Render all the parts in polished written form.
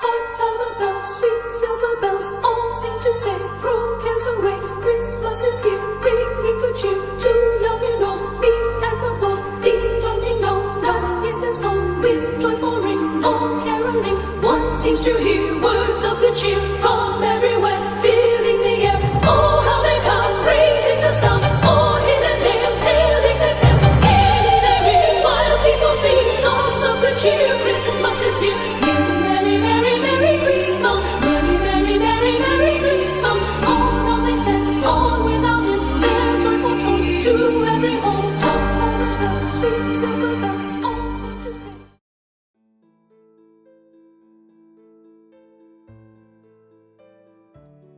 Hark how the bells, sweet silver bells, all seem to say, throw cares away, Christmas is here, bringing good cheer to young and old, meek and the bold. Ding dong ding dong, that is their song, with joyful ring, all caroling. One seems to hear words of good cheer from everywhere, filling the air. Oh, how they come, raising the sound, all hill and dale, tailing the tale. In their ring, while people sing songs of good cheer, Christmas is here. Merry, merry, merry Christmas, merry, merry, merry, merry Christmas. All now they send, all without him, their joyful tone to every home. All the bells, sweet silver bells, all seem to say.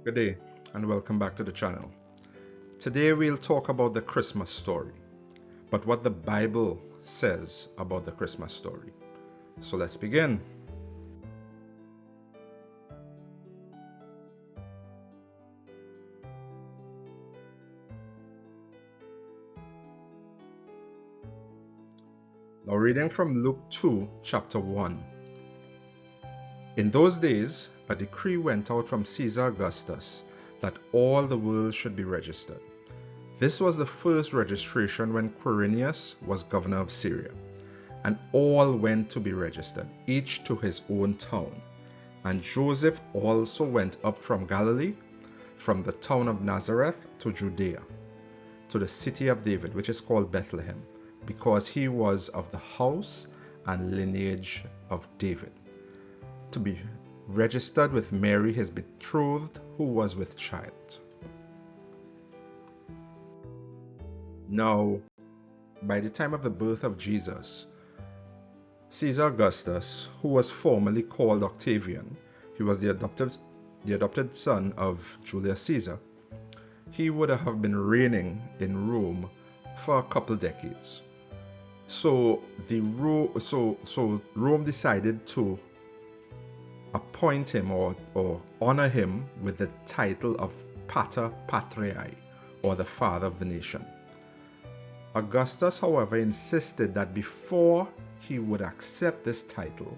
Good day and welcome back to the channel. Today we'll talk about the Christmas story, but what the Bible says about the Christmas story. So let's begin. Now reading from Luke 2 chapter 1. In those days a decree went out from Caesar Augustus that all the world should be registered. This was the first registration when Quirinius was governor of Syria, and all went to be registered, each to his own town. And Joseph also went up from Galilee, from the town of Nazareth to Judea, to the city of David, which is called Bethlehem, because he was of the house and lineage of David, to be registered with Mary his betrothed, who was with child. Now, by the time of the birth of Jesus, Caesar Augustus, who was formerly called Octavian, he was the adopted son of Julius Caesar, he would have been reigning in Rome for a couple decades. So Rome decided to appoint him or honor him with the title of Pater Patriae, or the father of the nation. Augustus, however, insisted that before he would accept this title,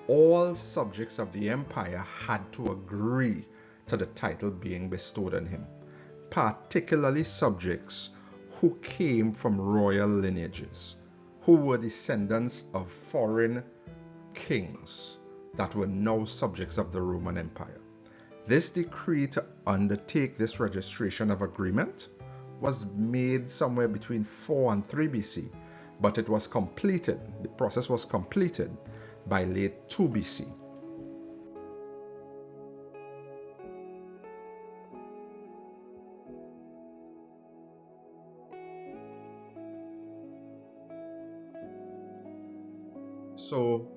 all subjects of the empire had to agree to the title being bestowed on him, particularly subjects who came from royal lineages, who were descendants of foreign kings that were now subjects of the Roman Empire. This decree to undertake this registration of agreement was made somewhere between 4 and 3 BC, but it was completed, the process was completed by late 2 BC. So,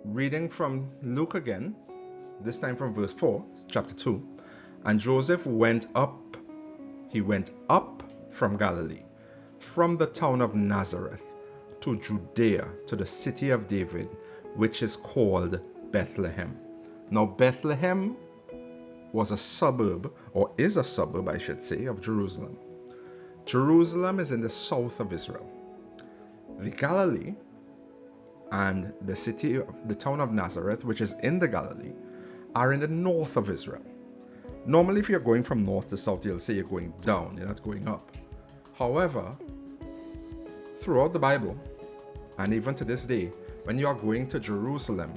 reading from Luke again, this time from verse 4, chapter 2. And Joseph went up from Galilee, from the town of Nazareth, to Judea, to the city of David, which is called Bethlehem. Now Bethlehem was a suburb, or is a suburb, I should say, of Jerusalem. Jerusalem is in the south of Israel. The Galilee and the town of Nazareth, which is in the Galilee, are in the north of Israel. Normally, if you're going from north to south, you'll say you're going down, you're not going up. However, throughout the Bible, and even to this day, when you are going to Jerusalem,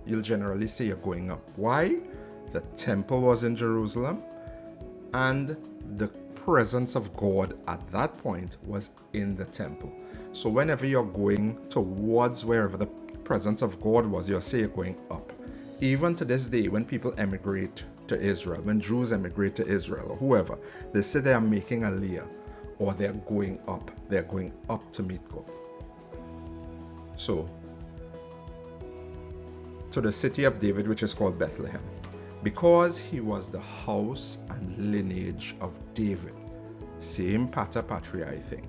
you'll generally say you're going up. Why? The temple was in Jerusalem, and the presence of God at that point was in the temple. So whenever you're going towards wherever the presence of God was, you'll say you're going up. Even to this day, when people emigrate to Israel, when Jews emigrate to Israel, or whoever, they say they are making aliyah, or they're going up. They're going up to meet God. So, to the city of David, which is called Bethlehem, because he was the house and lineage of David. Same Pater Patriae thing.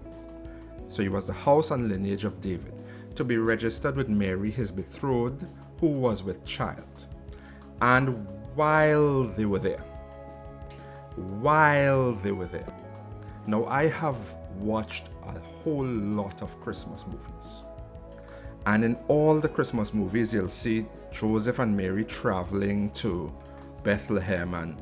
So he was the house and lineage of David, to be registered with Mary his betrothed, who was with child. And while they were there, now I have watched a whole lot of Christmas movies, And in all the Christmas movies, you'll see Joseph and Mary traveling to Bethlehem, and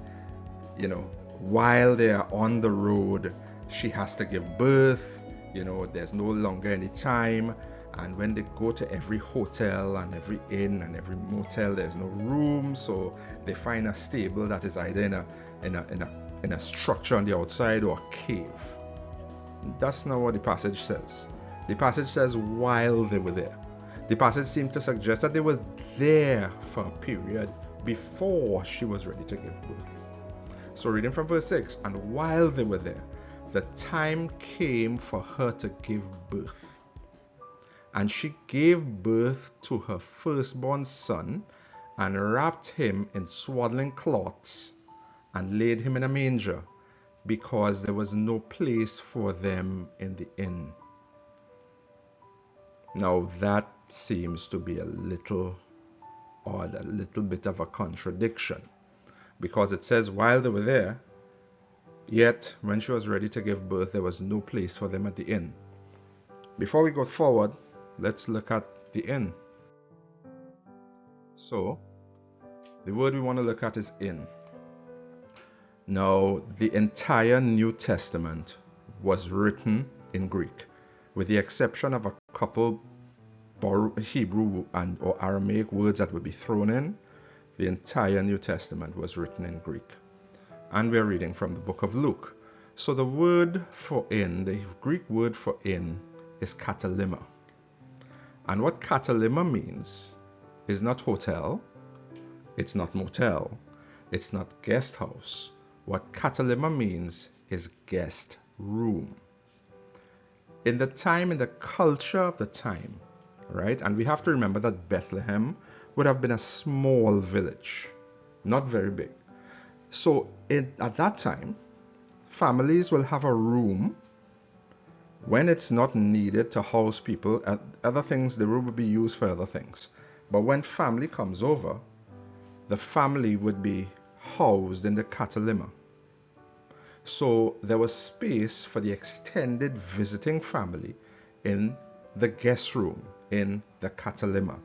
while they are on the road, she has to give birth. There's no longer any time. And when they go to every hotel and every inn and every motel, there's no room. So they find a stable that is either in a structure on the outside or a cave. That's not what the passage says. The passage says while they were there. The passage seems to suggest that they were there for a period before she was ready to give birth. So reading from verse 6, and while they were there, the time came for her to give birth. And she gave birth to her firstborn son, and wrapped him in swaddling cloths, and laid him in a manger, because there was no place for them in the inn. Now that seems to be a little odd, a little bit of a contradiction, because it says while they were there, yet when she was ready to give birth, there was no place for them at the inn. Before we go forward, let's look at the inn. So the word we want to look at is inn. Now, the entire New Testament was written in Greek, with the exception of a couple Hebrew or Aramaic words that would be thrown in. The entire New Testament was written in Greek. And we're reading from the book of Luke. So the word for inn, the Greek word for inn, is katalima. And what katalima means is not hotel, it's not motel, it's not guest house. What katalima means is guest room. In the culture of the time, right? And we have to remember that Bethlehem would have been a small village, not very big. So at that time, families will have a room when it's not needed to house people. Other things, the room will be used for other things. But when family comes over, the family would be housed in the katalima. So there was space for the extended visiting family in the guest room, in the katalima.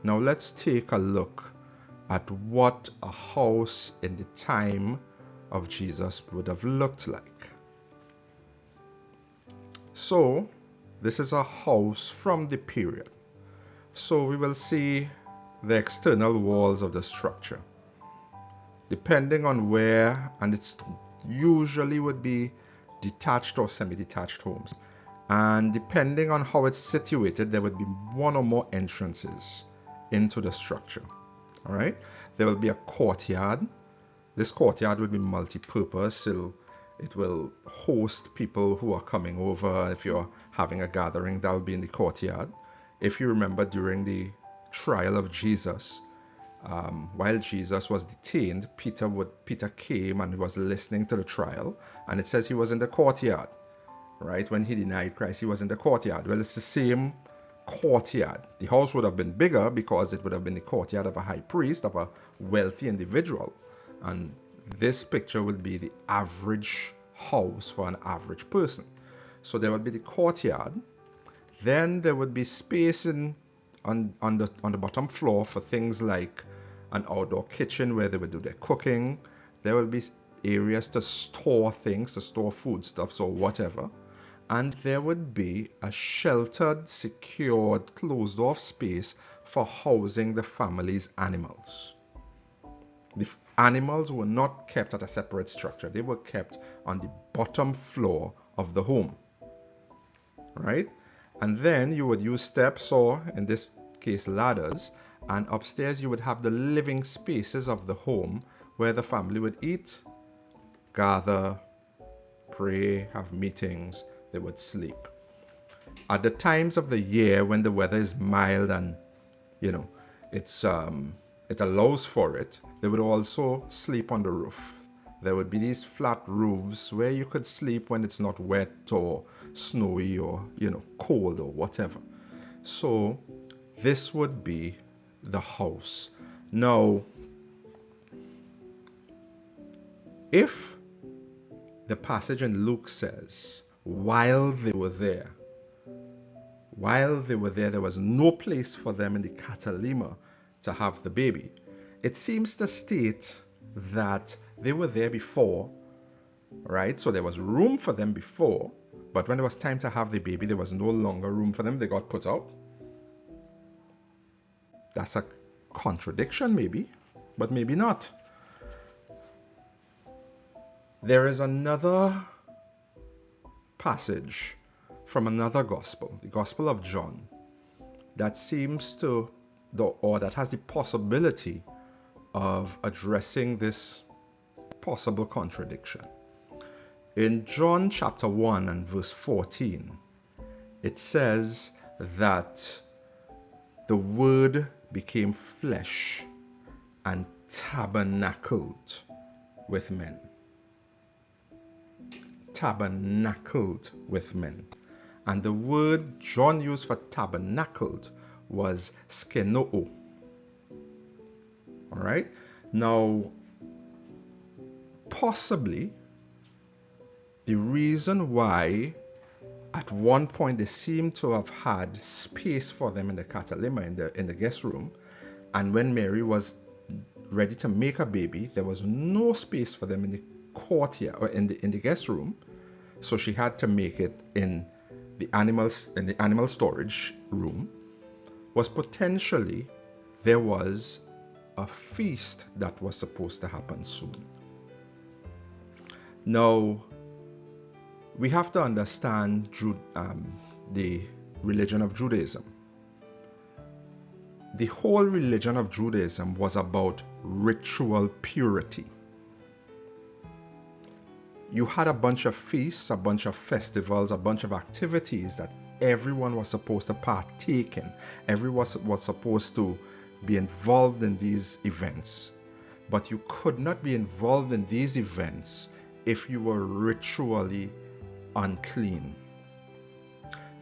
Now let's take a look at what a house in the time of Jesus would have looked like. So this is a house from the period. So we will see the external walls of the structure. Depending on where, and it's usually would be detached or semi-detached homes. And depending on how it's situated, there would be one or more entrances into the structure. All right. There will be a courtyard. This courtyard will be multi-purpose. So it will host people who are coming over. If you're having a gathering, that will be in the courtyard. If you remember, during the trial of Jesus, while Jesus was detained, Peter came and was listening to the trial, and it says he was in the courtyard. Right, when he denied Christ, he was in the courtyard. Well, it's the same courtyard. The house would have been bigger because it would have been the courtyard of a high priest, of a wealthy individual. And this picture would be the average house for an average person. So there would be the courtyard. Then there would be space on the bottom floor for things like an outdoor kitchen where they would do their cooking. There will be areas to store things, to store foodstuffs or whatever. And there would be a sheltered, secured, closed-off space for housing the family's animals. The animals were not kept at a separate structure. They were kept on the bottom floor of the home. Right? And then you would use steps, or in this case ladders, and upstairs you would have the living spaces of the home where the family would eat, gather, pray, have meetings, they would sleep. At the times of the year when the weather is mild and it allows for it, they would also sleep on the roof. There would be these flat roofs where you could sleep when it's not wet or snowy or cold or whatever. So this would be the house. Now, if the passage in Luke says while they were there, while they were there was no place for them in the katalima to have the baby. It seems to state that they were there before, right? So there was room for them before, but when it was time to have the baby, there was no longer room for them. They got put out. That's a contradiction, maybe, but maybe not. There is another passage from another gospel, the Gospel of John, that seems to, or that has the possibility of addressing this possible contradiction. In John chapter 1 and verse 14, it says that the Word became flesh and tabernacled with men. Tabernacled with men. And the word John used for tabernacled was skenoo. All right? Now, possibly the reason why at one point they seem to have had space for them in the katalima, in the guest room, and when Mary was ready to make a baby, there was no space for them in the courtyard or in the guest room, so she had to make it in the animal storage room. Was potentially there was a feast that was supposed to happen soon. Now, we have to understand the religion of Judaism. The whole religion of Judaism was about ritual purity. You had a bunch of feasts, a bunch of festivals, a bunch of activities that everyone was supposed to partake in. Everyone was supposed to be involved in these events. But you could not be involved in these events if you were ritually unclean.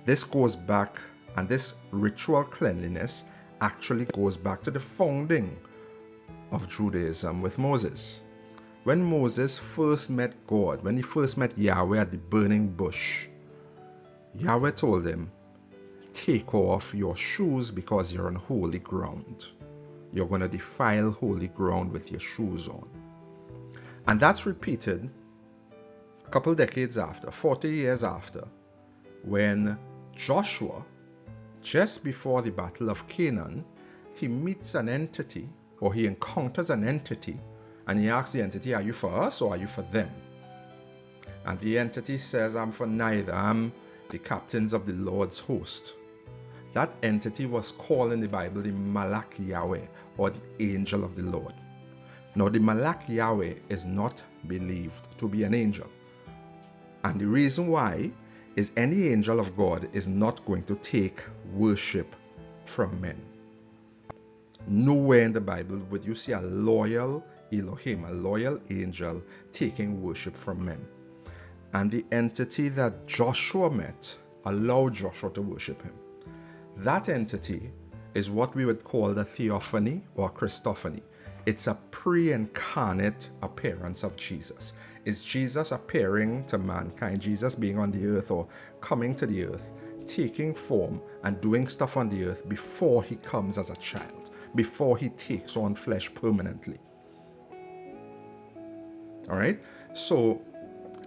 This goes back, and this ritual cleanliness actually goes back to the founding of Judaism with Moses. When Moses first met God, when he first met Yahweh at the burning bush, Yahweh told him, take off your shoes because you're on holy ground. You're going to defile holy ground with your shoes on. And that's repeated a couple decades after, 40 years after, when Joshua, just before the Battle of Canaan, he meets an entity, or he encounters an entity, and he asks the entity, are you for us or are you for them? And the entity says, I'm for neither. I'm the captains of the Lord's host. That entity was called in the Bible the Malach Yahweh, or the angel of the Lord. Now, the Malach Yahweh is not believed to be an angel. And the reason why is any angel of God is not going to take worship from men. Nowhere in the Bible would you see a loyal Elohim, a loyal angel, taking worship from men. And the entity that Joshua met allowed Joshua to worship him. That entity is what we would call the theophany or Christophany. It's a pre-incarnate appearance of Jesus. It's Jesus appearing to mankind, Jesus being on the earth or coming to the earth, taking form and doing stuff on the earth before he comes as a child, before he takes on flesh permanently. All right? So,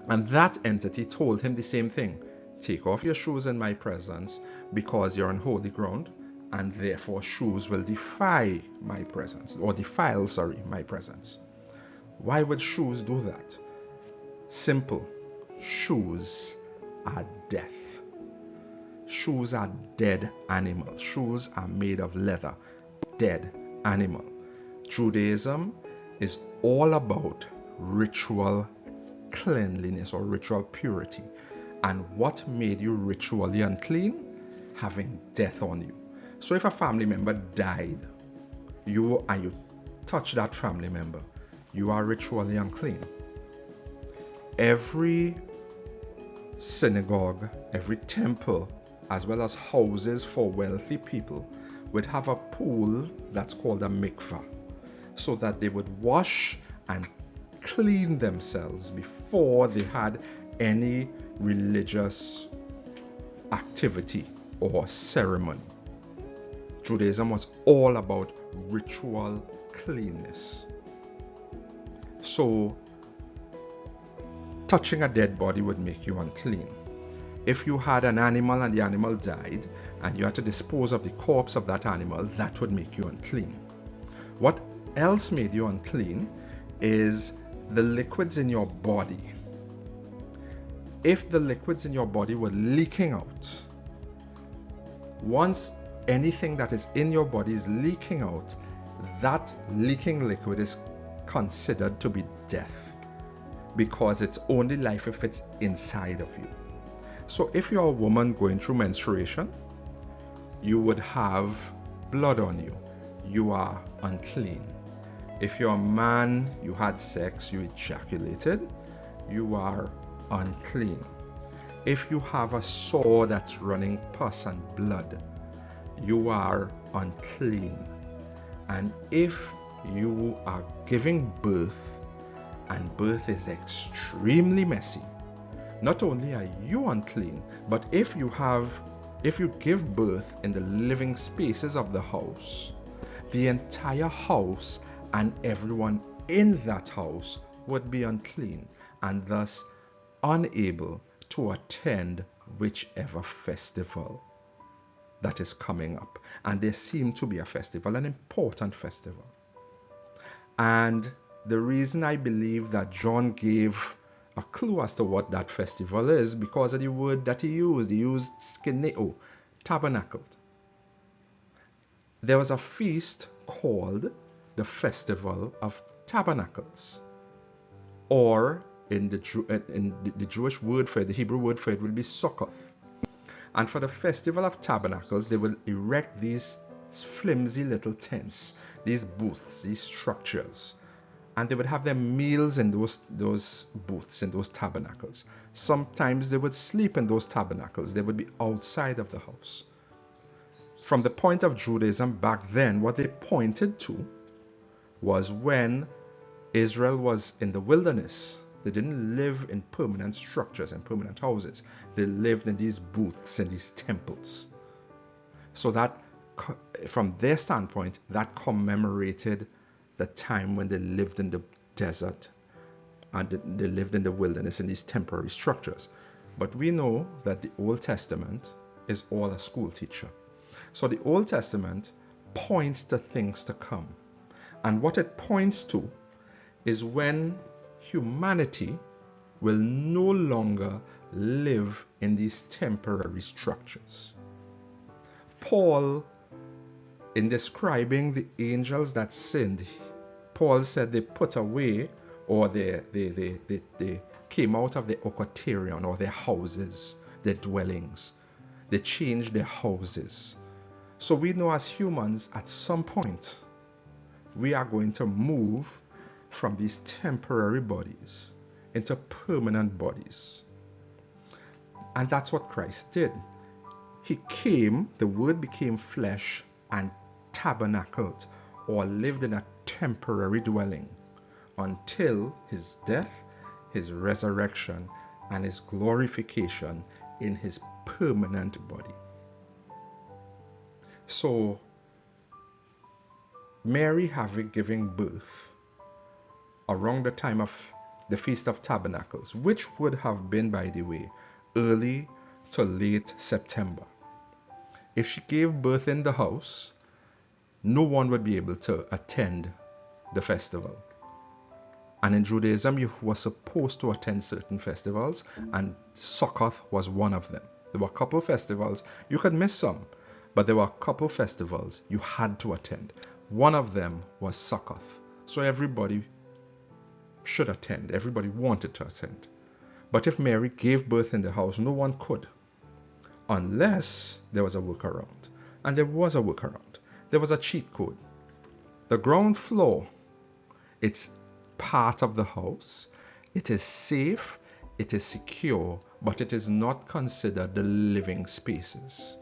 and that entity told him the same thing. Take off your shoes in my presence because you're on holy ground, and therefore shoes will defile my presence. Why would shoes do that? Simple. Shoes are death. Shoes are dead animals. Shoes are made of leather. Dead animal. Judaism is all about ritual cleanliness or ritual purity. And what made you ritually unclean? Having death on you. So if a family member died, you touch that family member, you are ritually unclean. Every synagogue, every temple, as well as houses for wealthy people, would have a pool that's called a mikvah, so that they would wash and clean themselves before they had any religious activity or ceremony. Judaism was all about ritual cleanness. So, touching a dead body would make you unclean. If you had an animal and the animal died, and you had to dispose of the corpse of that animal, that would make you unclean. What else made you unclean is the liquids in your body. If the liquids in your body were leaking out, once anything that is in your body is leaking out, that leaking liquid is considered to be death, because it's only life if it's inside of you. So if you're a woman going through menstruation, you would have blood on you. You are unclean. If you're a man, you had sex, you ejaculated, you are unclean. If you have a sore that's running pus and blood, you are unclean. And if you are giving birth, and birth is extremely messy, not only are you unclean, but if you give birth in the living spaces of the house, the entire house and everyone in that house would be unclean, and thus unable to attend whichever festival that is coming up. And there seemed to be a festival, an important festival. And the reason I believe that John gave a clue as to what that festival is, because of the word that he used. He used skeneo, tabernacled. There was a feast called the Festival of Tabernacles, or in the Jewish word for it, the Hebrew word for it will be Sukkoth. And for the Festival of Tabernacles, they will erect these flimsy little tents, these booths, these structures, and they would have their meals in those booths, in those tabernacles. Sometimes they would sleep in those tabernacles. They would be outside of the house. From the point of Judaism back then, what they pointed to was when Israel was in the wilderness. They didn't live in permanent structures and permanent houses. They lived in these booths and these temples. So that, from their standpoint, that commemorated the time when they lived in the desert and they lived in the wilderness in these temporary structures. But we know that the Old Testament is all a school teacher. So the Old Testament points to things to come. And what it points to is when humanity will no longer live in these temporary structures. Paul, in describing the angels that sinned, Paul said they put away, or they came out of their okoterion, or their houses, their dwellings. They changed their houses. So we know as humans, at some point, we are going to move from these temporary bodies into permanent bodies. And that's what Christ did. He came, the Word became flesh and tabernacled, or lived in a temporary dwelling, until his death, his resurrection, and his glorification in his permanent body. So, Mary having given birth around the time of the Feast of Tabernacles, which would have been, by the way, early to late September. If she gave birth in the house, no one would be able to attend the festival. And in Judaism, you were supposed to attend certain festivals, and Sukkoth was one of them. There were a couple of festivals, you could miss some, but there were a couple of festivals you had to attend. One of them was Sukkoth. So everybody should attend. Everybody wanted to attend. But if Mary gave birth in the house, no one could, unless there was a workaround. And there was a workaround. There was a cheat code. The ground floor, it's part of the house. It is safe, it is secure, but it is not considered the living spaces.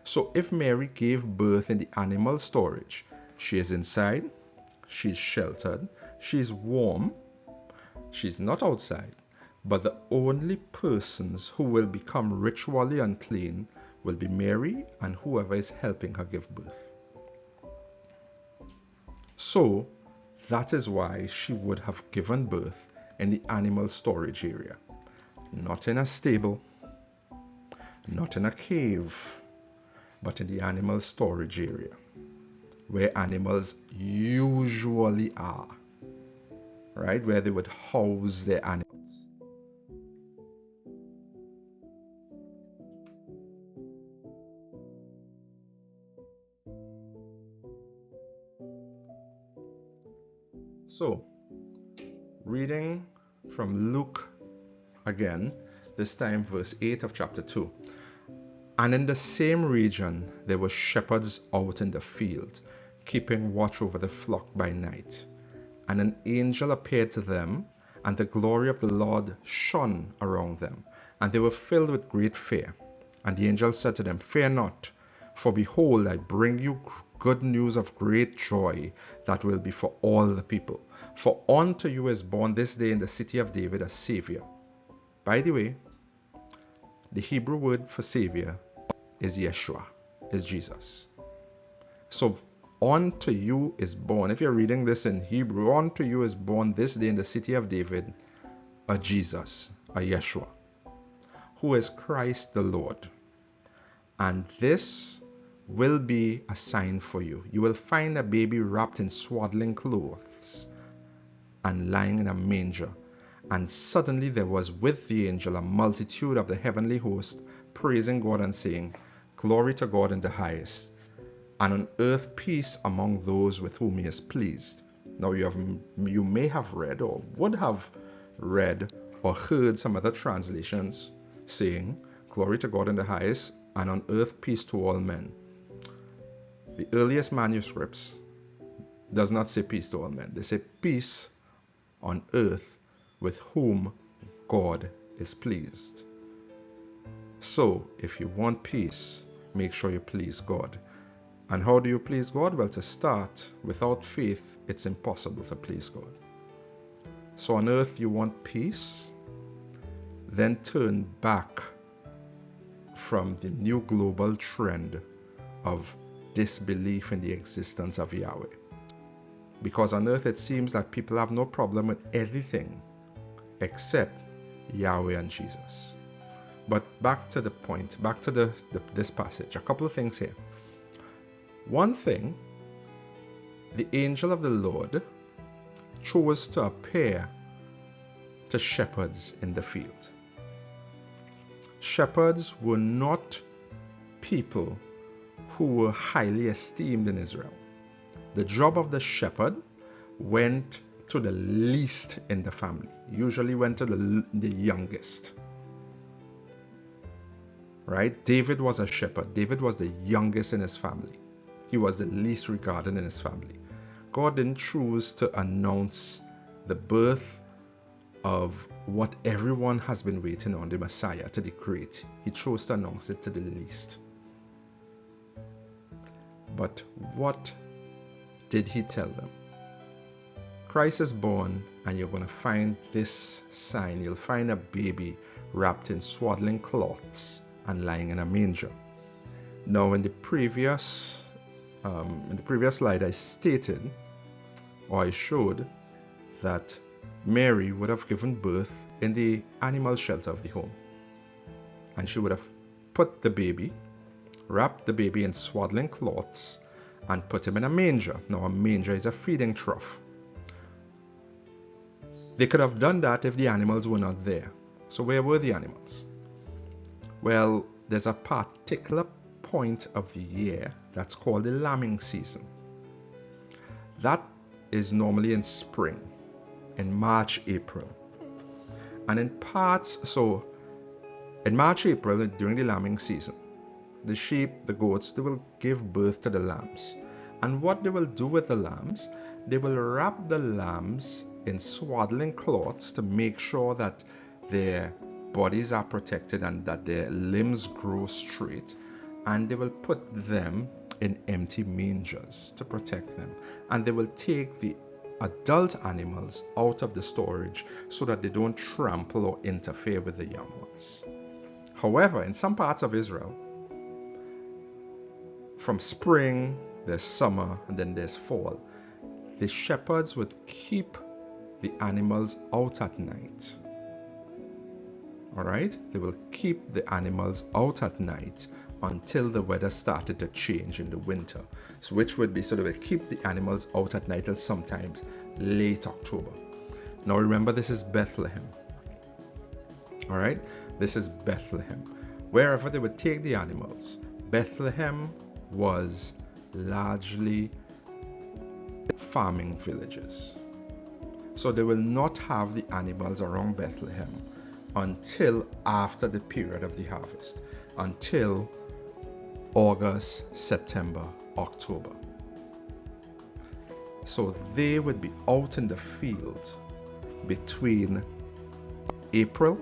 So if Mary gave birth in the animal storage, she is inside, she's sheltered, she's warm, she's not outside, but the only persons who will become ritually unclean will be Mary and whoever is helping her give birth. So that is why she would have given birth in the animal storage area, not in a stable, not in a cave, but in the animal storage area, where animals usually are, right? Where they would house their animals. So, reading from Luke again, this time verse 8 of chapter 2. And in the same region there were shepherds out in the field, keeping watch over the flock by night. And an angel appeared to them, and the glory of the Lord shone around them, and they were filled with great fear. And the angel said to them, Fear not, for behold, I bring you good news of great joy that will be for all the people. For unto you is born this day in the city of David a Savior. By the way, the Hebrew word for Savior is Yeshua, is Jesus. So unto you is born, if you're reading this in Hebrew, unto you is born this day in the city of David a Jesus, a Yeshua, who is Christ the Lord. And this will be a sign for you. You will find a baby wrapped in swaddling clothes and lying in a manger. And suddenly there was with the angel a multitude of the heavenly host, praising God and saying, Glory to God in the highest, and on earth peace among those with whom he is pleased. Now you may have read or would have read or heard some other translations saying, Glory to God in the highest, and on earth peace to all men. The earliest manuscripts does not say peace to all men. They say peace on earth with whom God is pleased. So if you want peace, make sure you please God. And how do you please God? Well, to start, without faith, it's impossible to please God. So on earth you want peace, then turn back from the new global trend of disbelief in the existence of Yahweh. Because on earth it seems that people have no problem with everything except Yahweh and Jesus. But back to the point, back to this passage, a couple of things here. One thing, the angel of the Lord chose to appear to shepherds in the field. Shepherds were not people who were highly esteemed in Israel. The job of the shepherd went to the least in the family, usually went to the youngest. Right? David was a shepherd. David was the youngest in his family. He was the least regarded in his family. God didn't choose to announce the birth of what everyone has been waiting on, the Messiah, to the great. He chose to announce it to the least. But what did he tell them? Christ is born, and you're going to find this sign. You'll find a baby wrapped in swaddling cloths and lying in a manger. Now, in the previous slide, I stated, or I showed, that Mary would have given birth in the animal shelter of the home, and she would have put the baby, wrapped the baby in swaddling cloths, and put him in a manger. Now, a manger is a feeding trough. They could have done that if the animals were not there. So where were the animals? Well, there's a particular point of the year that's called the lambing season. That is normally in spring, in March, April. And in March, April, during the lambing season, the sheep, the goats, they will give birth to the lambs. And what they will do with the lambs, they will wrap the lambs in swaddling cloths to make sure that their bodies are protected and that their limbs grow straight. And they will put them in empty mangers to protect them. And they will take the adult animals out of the storage so that they don't trample or interfere with the young ones. However, in some parts of Israel, from spring, there's summer, and then there's fall. The shepherds would keep the animals out at night. All right? They will keep the animals out at night until the weather started to change in the winter. So which would be, so they will keep the animals out at night till sometimes late October. Now remember, this is Bethlehem. All right? This is Bethlehem. Wherever they would take the animals, Bethlehem was largely farming villages. So they will not have the animals around Bethlehem until after the period of the harvest, until August, September, October. So they would be out in the field between April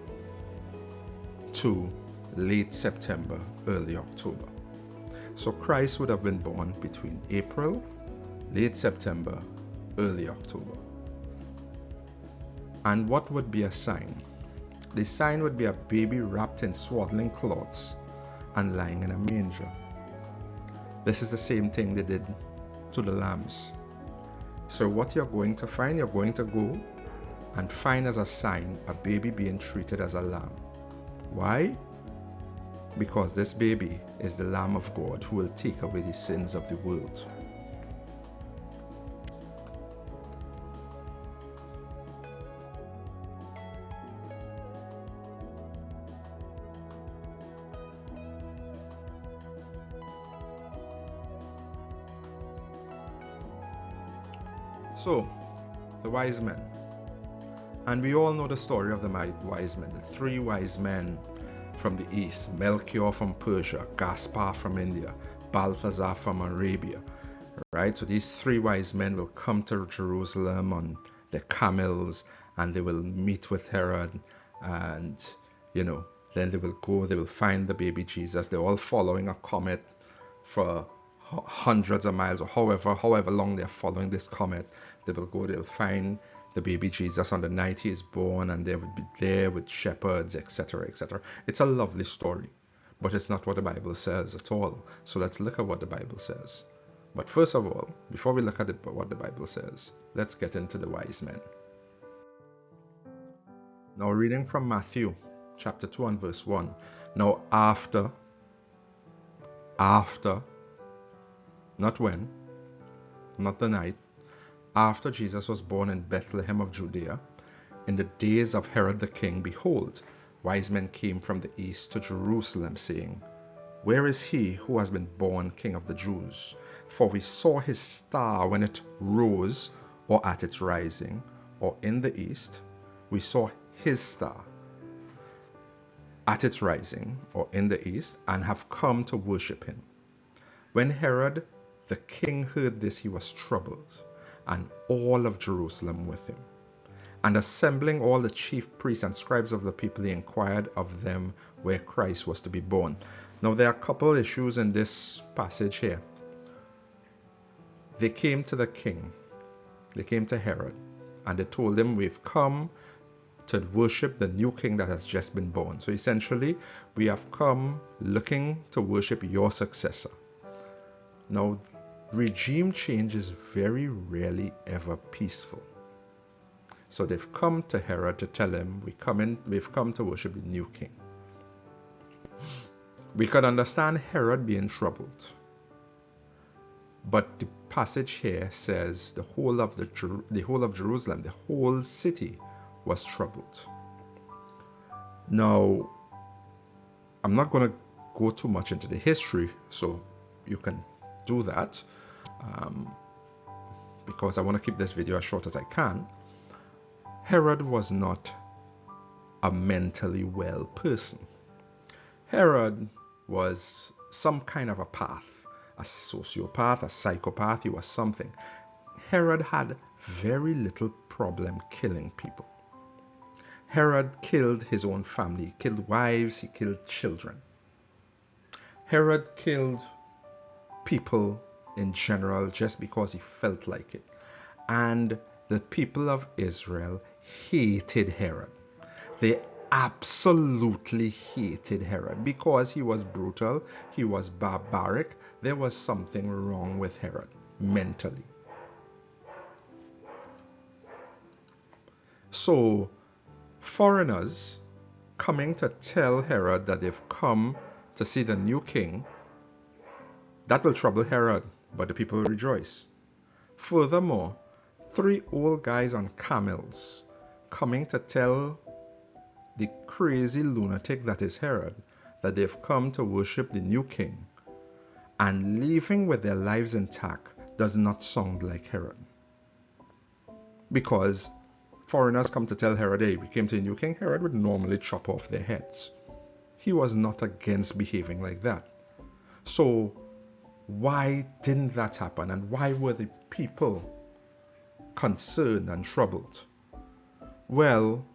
to late September, early October. So Christ would have been born between April, late September, early October. And what would be a sign? The sign would be a baby wrapped in swaddling cloths and lying in a manger. This is the same thing they did to the lambs. So what you're going to find, you're going to go and find as a sign a baby being treated as a lamb. Why? Because this baby is the Lamb of God who will take away the sins of the world. So, the wise men. And we all know the story of the wise men, the three wise men from the east, Melchior from Persia, Gaspar from India, Balthazar from Arabia, right? So these three wise men will come to Jerusalem on their camels, and they will meet with Herod, and then they will go, they will find the baby Jesus. They're all following a comet for hundreds of miles, or however long they're following this comet. They will go, they'll find the baby Jesus on the night he is born, and they would be there with shepherds, etc., etc. It's a lovely story, but it's not what the Bible says at all. So let's look at what the Bible says. But first of all, before we look at what the Bible says, let's get into the wise men. Now, reading from Matthew chapter 2 and verse 1. Now after, not when, not the night, after Jesus was born in Bethlehem of Judea, in the days of Herod the king, behold, wise men came from the east to Jerusalem, saying, Where is he who has been born King of the Jews? For we saw his star when it rose, or at its rising, or in the east. We saw his star at its rising, or in the east, and have come to worship him. When Herod the king heard this, he was troubled, and all of Jerusalem with him. And assembling all the chief priests and scribes of the people, he inquired of them where Christ was to be born. Now there are a couple issues in this passage here. They came to the king, they came to Herod, and they told him, we've come to worship the new king that has just been born. So essentially, we have come looking to worship your successor. Now, regime change is very rarely ever peaceful. So they've come to Herod to tell him, we've come to worship the new king. We could understand Herod being troubled. But the passage here says the whole of Jerusalem, the whole city was troubled. Now, I'm not going to go too much into the history, so you can do that, because I want to keep this video as short as I can. Herod was not a mentally well person. Herod was some kind of a path, a sociopath, a psychopath. He was something. Herod had very little problem killing people. Herod killed his own family. He killed wives, he killed children. Herod killed people in general just because he felt like it. And the people of Israel hated Herod. They absolutely hated Herod because he was brutal, he was barbaric. There was something wrong with Herod mentally. So foreigners coming to tell Herod that they've come to see the new king, that will trouble Herod, but the people will rejoice. Furthermore, 3 old guys on camels coming to tell the crazy lunatic that is Herod that they've come to worship the new king and leaving with their lives intact does not sound like Herod. Because foreigners come to tell Herod, hey, we came to the new king, Herod would normally chop off their heads. He was not against behaving like that. So why didn't that happen, and why were the people concerned and troubled? Well,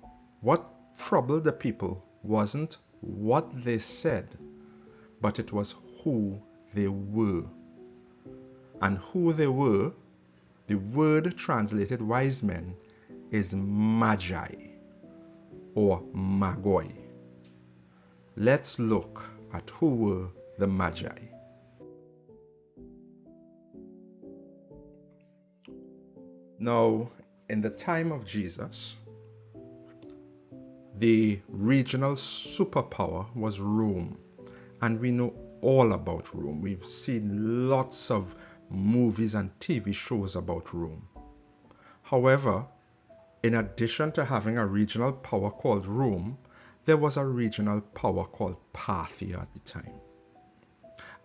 what troubled the people wasn't what they said, but it was who they were. And who they were, the word translated wise men is magi or magoi. Let's look at who were the magi. Now, in the time of Jesus, the regional superpower was Rome, and we know all about Rome. We've seen lots of movies and TV shows about Rome. However, in addition to having a regional power called Rome, there was a regional power called Parthia at the time.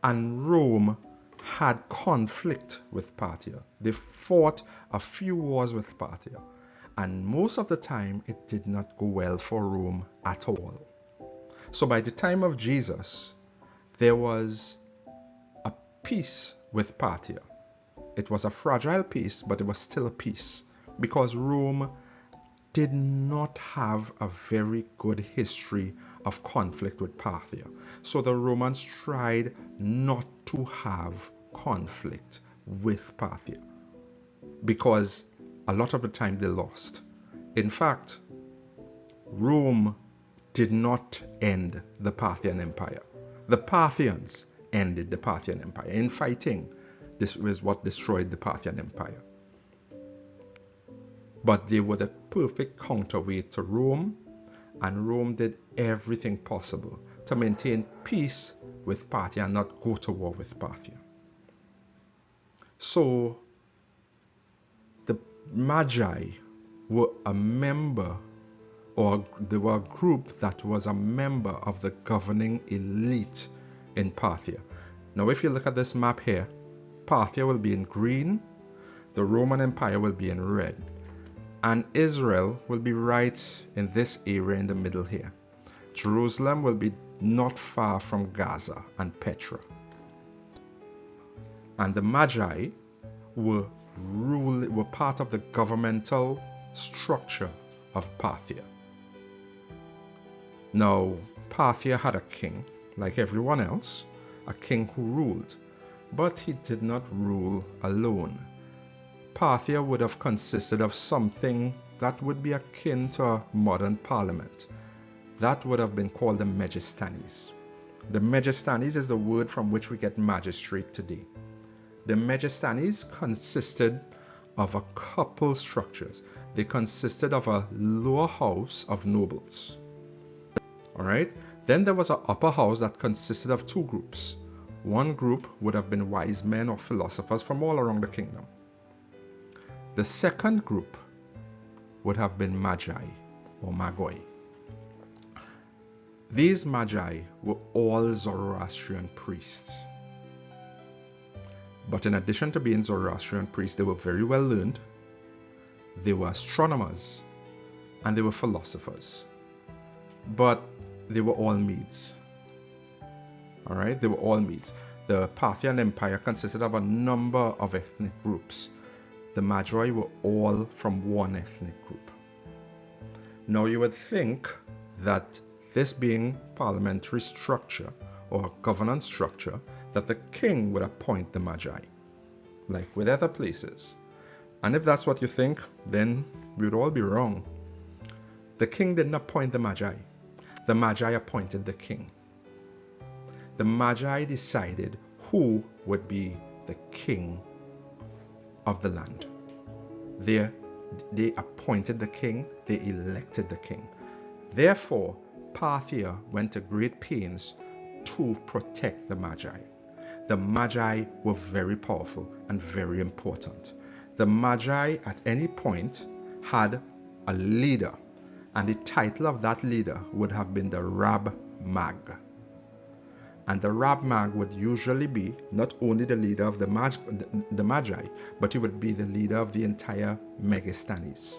And Rome had conflict with Parthia. They fought a few wars with Parthia. And most of the time, it did not go well for Rome at all. So by the time of Jesus, there was a peace with Parthia. It was a fragile peace, but it was still a peace, because Rome did not have a very good history of conflict with Parthia. So the Romans tried not to have conflict with Parthia, because a lot of the time they lost. In fact, Rome did not end the Parthian Empire. The Parthians ended the Parthian Empire. In fighting, this was what destroyed the Parthian Empire. But they were the perfect counterweight to Rome, and Rome did everything possible to maintain peace with Parthia and not go to war with Parthia. So the Magi were a member, or they were a group that was a member of the governing elite in Parthia. Now if you look at this map here, Parthia will be in green, the Roman Empire will be in red, and Israel will be right in this area in the middle here. Jerusalem will be not far from Gaza and Petra. And the Magi were part of the governmental structure of Parthia. Now, Parthia had a king, like everyone else, a king who ruled, but he did not rule alone. Parthia would have consisted of something that would be akin to a modern parliament. That would have been called the Megistanes. The Megistanes is the word from which we get magistrate today. The Megistanes consisted of a couple structures. They consisted of a lower house of nobles. Alright? Then there was an upper house that consisted of 2 groups. One group would have been wise men or philosophers from all around the kingdom. The second group would have been magi or magoi. These magi were all Zoroastrian priests. But in addition to being Zoroastrian priests, they were very well learned, they were astronomers, and they were philosophers. But they were all Medes. Alright, they were all Medes. The Parthian Empire consisted of a number of ethnic groups. The Magi were all from one ethnic group. Now you would think that this being parliamentary structure or governance structure, that the king would appoint the Magi, like with other places. And if that's what you think, then we would all be wrong. The king didn't appoint the Magi. the Magi appointed the king. The Magi decided who would be the king of the land. They appointed the king, they elected the king. Therefore, Parthia went to great pains to protect the Magi. The Magi were very powerful and very important. The Magi at any point had a leader, and the title of that leader would have been the Rab Mag. And the Rab Mag would usually be not only the leader of the Magi, but he would be the leader of the entire Megastanis.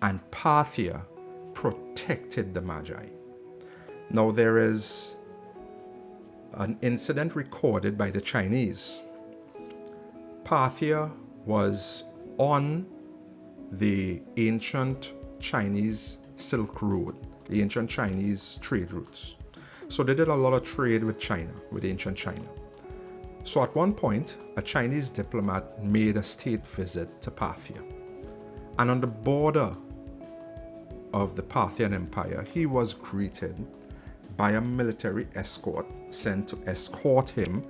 And Parthia protected the Magi. Now there is an incident recorded by the Chinese. Parthia was on the ancient Chinese Silk Road, the ancient Chinese trade routes. So they did a lot of trade with China, with ancient China. So at one point, a Chinese diplomat made a state visit to Parthia. And on the border of the Parthian Empire, he was greeted by a military escort sent to escort him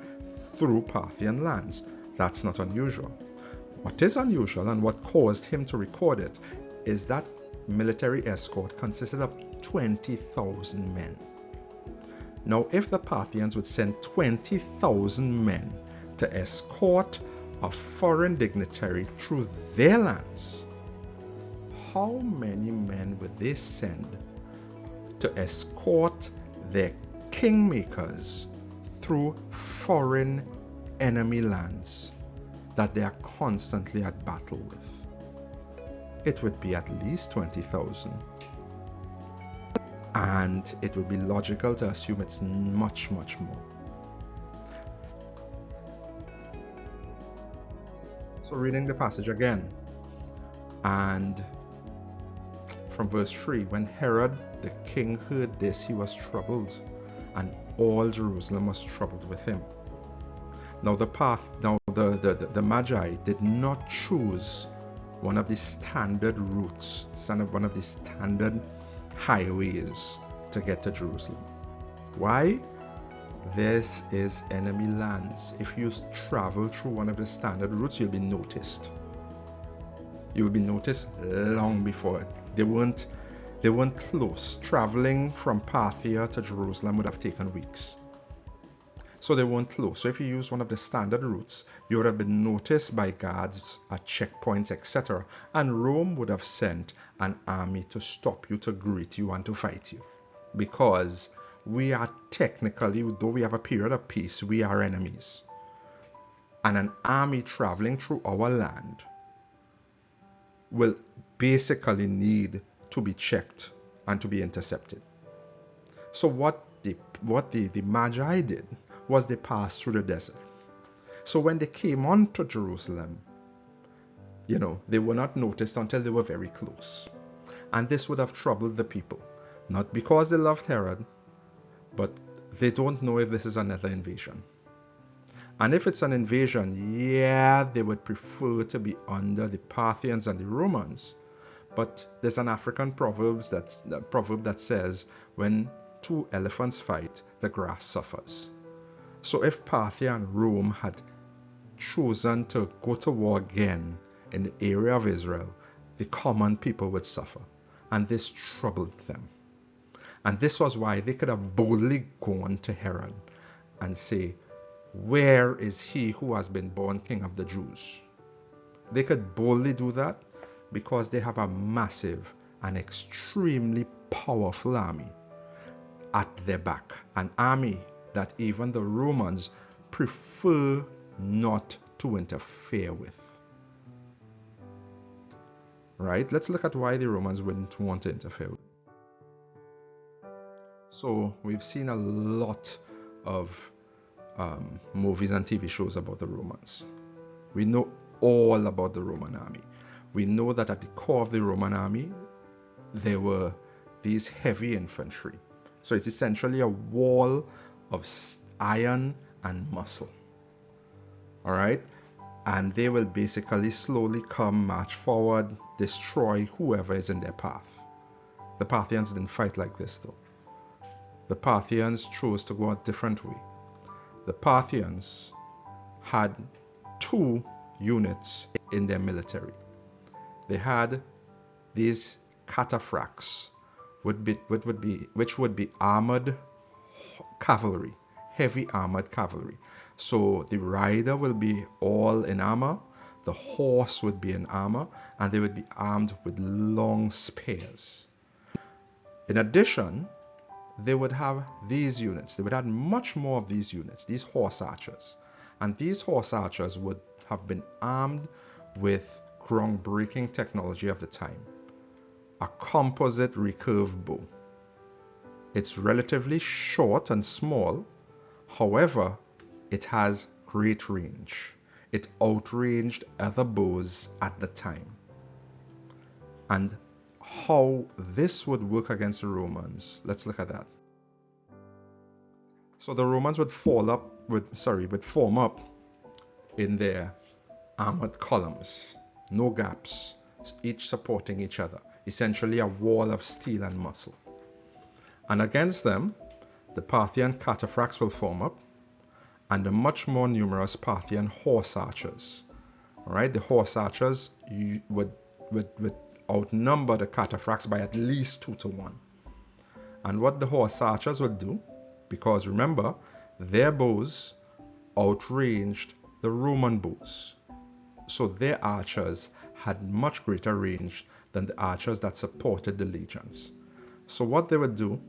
through Parthian lands. That's not unusual. What is unusual and what caused him to record it is that military escort consisted of 20,000 men. Now, if the Parthians would send 20,000 men to escort a foreign dignitary through their lands, how many men would they send to escort their kingmakers through foreign enemy lands that they are constantly at battle with? It would be at least 20,000. And it would be logical to assume it's much, much more. So reading the passage again, and from verse 3, when Herod the king heard this, he was troubled, and all Jerusalem was troubled with him. Now the Magi did not choose one of the standard routes, one of the standard highways to get to Jerusalem. Why? This is enemy lands. If you travel through one of the standard routes, you'll be noticed. You will be noticed long before it. They weren't close. Traveling from Parthia to Jerusalem would have taken weeks. So they weren't close. So if you use one of the standard routes, you would have been noticed by guards at checkpoints, etc. And Rome would have sent an army to stop you, to greet you, and to fight you. Because we are technically, though we have a period of peace, we are enemies. And an army traveling through our land will basically need to be checked and to be intercepted. So what the Magi did was they passed through the desert. So when they came on to Jerusalem, they were not noticed until they were very close. And this would have troubled the people. Not because they loved Herod, but they don't know if this is another invasion. And if it's an invasion, they would prefer to be under the Parthians and the Romans. But there's an African proverb that says, when two elephants fight, the grass suffers. So if Parthia and Rome had chosen to go to war again in the area of Israel, the common people would suffer. And this troubled them. And this was why they could have boldly gone to Herod and say, "Where is he who has been born King of the Jews?" They could boldly do that because they have a massive and extremely powerful army at their back. An army that even the Romans prefer not to interfere with. Right? Let's look at why the Romans wouldn't want to interfere with. So we've seen a lot of movies and TV shows about the Romans. We know all about the Roman army. We know that at the core of the Roman army, there were these heavy infantry. So it's essentially a wall of iron and muscle. All right? And they will basically slowly come, march forward, destroy whoever is in their path. The Parthians didn't fight like this though. The Parthians chose to go a different way. The Parthians had two units in their military. They had these cataphracts, which would be armored cavalry, heavy armored cavalry. So the rider will be all in armor, the horse would be in armor, and they would be armed with long spears. In addition, they would have these units. They would have much more of these units, these horse archers. And these horse archers would have been armed with groundbreaking technology of the time, a composite recurve bow. It's relatively short and small, however, it has great range. It outranged other bows at the time. And how this would work against the Romans, let's look at that. So the Romans would form up in their armored columns, no gaps, each supporting each other, essentially a wall of steel and muscle. And against them, the Parthian cataphracts will form up, and the much more numerous Parthian horse archers. All right, the horse archers would outnumber the cataphracts by at least 2 to 1. And what the horse archers would do, because remember, their bows outranged the Roman bows, so their archers had much greater range than the archers that supported the legions. So what they would do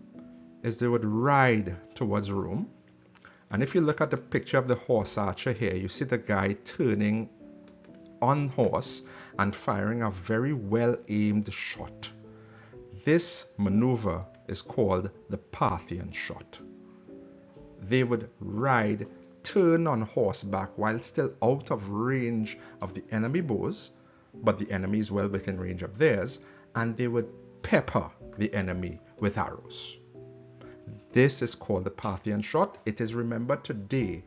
is they would ride towards Rome. And if you look at the picture of the horse archer here, you see the guy turning on horse and firing a very well aimed shot. This maneuver is called the Parthian shot. They would ride, turn on horseback while still out of range of the enemy bows, but the enemy is well within range of theirs, and they would pepper the enemy with arrows. This is called the Parthian shot. It is remembered today.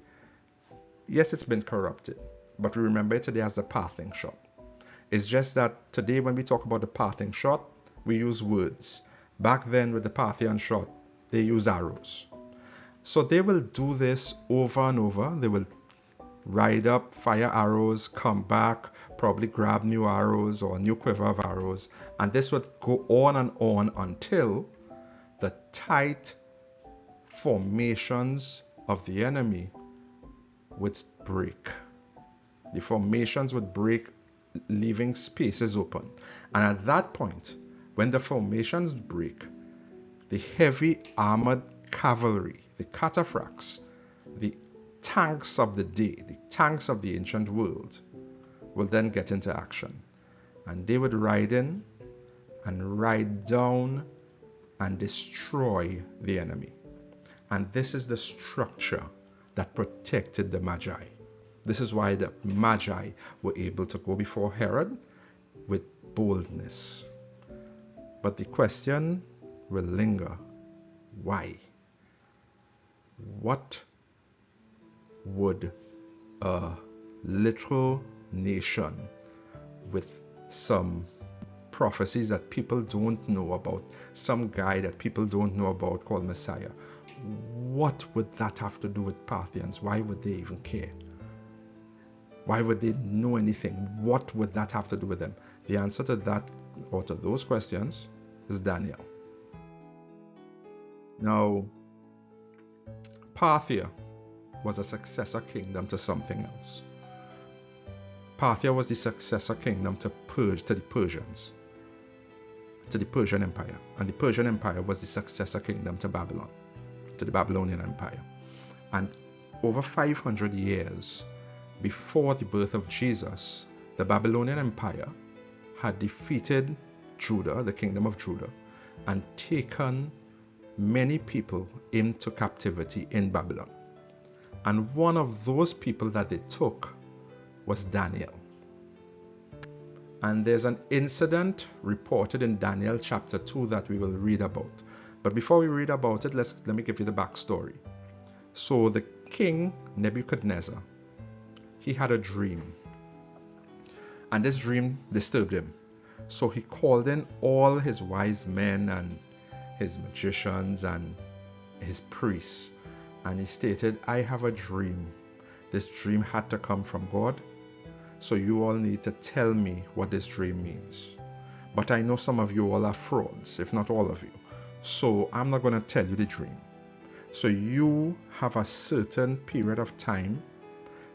Yes, it's been corrupted, but we remember it today as the Parthian shot. It's just that today when we talk about the Parthian shot, we use words. Back then with the Parthian shot, they use arrows. So they will do this over and over. They will ride up, fire arrows, come back, probably grab new arrows or a new quiver of arrows, and this would go on and on until the tight formations of the enemy would break. The formations would break, leaving spaces open. And at that point, when the formations break, the heavy armored cavalry, the cataphracts, the tanks of the day, the tanks of the ancient world, will then get into action. And they would ride in and ride down and destroy the enemy. And this is the structure that protected the Magi. This is why the Magi were able to go before Herod with boldness. But the question will linger. Why? What would a little nation with some prophecies that people don't know about, some guy that people don't know about called Messiah, what would that have to do with Parthians? Why would they even care? Why would they know anything? What would that have to do with them? The answer to that, or to those questions, is Daniel. Now, Parthia was a successor kingdom to something else. Parthia was the successor kingdom to the Persians, to the Persian Empire. And the Persian Empire was the successor kingdom to Babylon, to the Babylonian Empire. And over 500 years before the birth of Jesus, the Babylonian Empire had defeated Judah, the kingdom of Judah, and taken many people into captivity in Babylon. And one of those people that they took was Daniel. And there's an incident reported in Daniel chapter 2 that we will read about. But before we read about it, let me give you the backstory. So the king Nebuchadnezzar, he had a dream. And this dream disturbed him. So he called in all his wise men and his magicians and his priests, and he stated, I have a dream. This dream had to come from God, so you all need to tell me what this dream means. But I know some of you all are frauds, if not all of you, so I'm not going to tell you the dream. So you have a certain period of time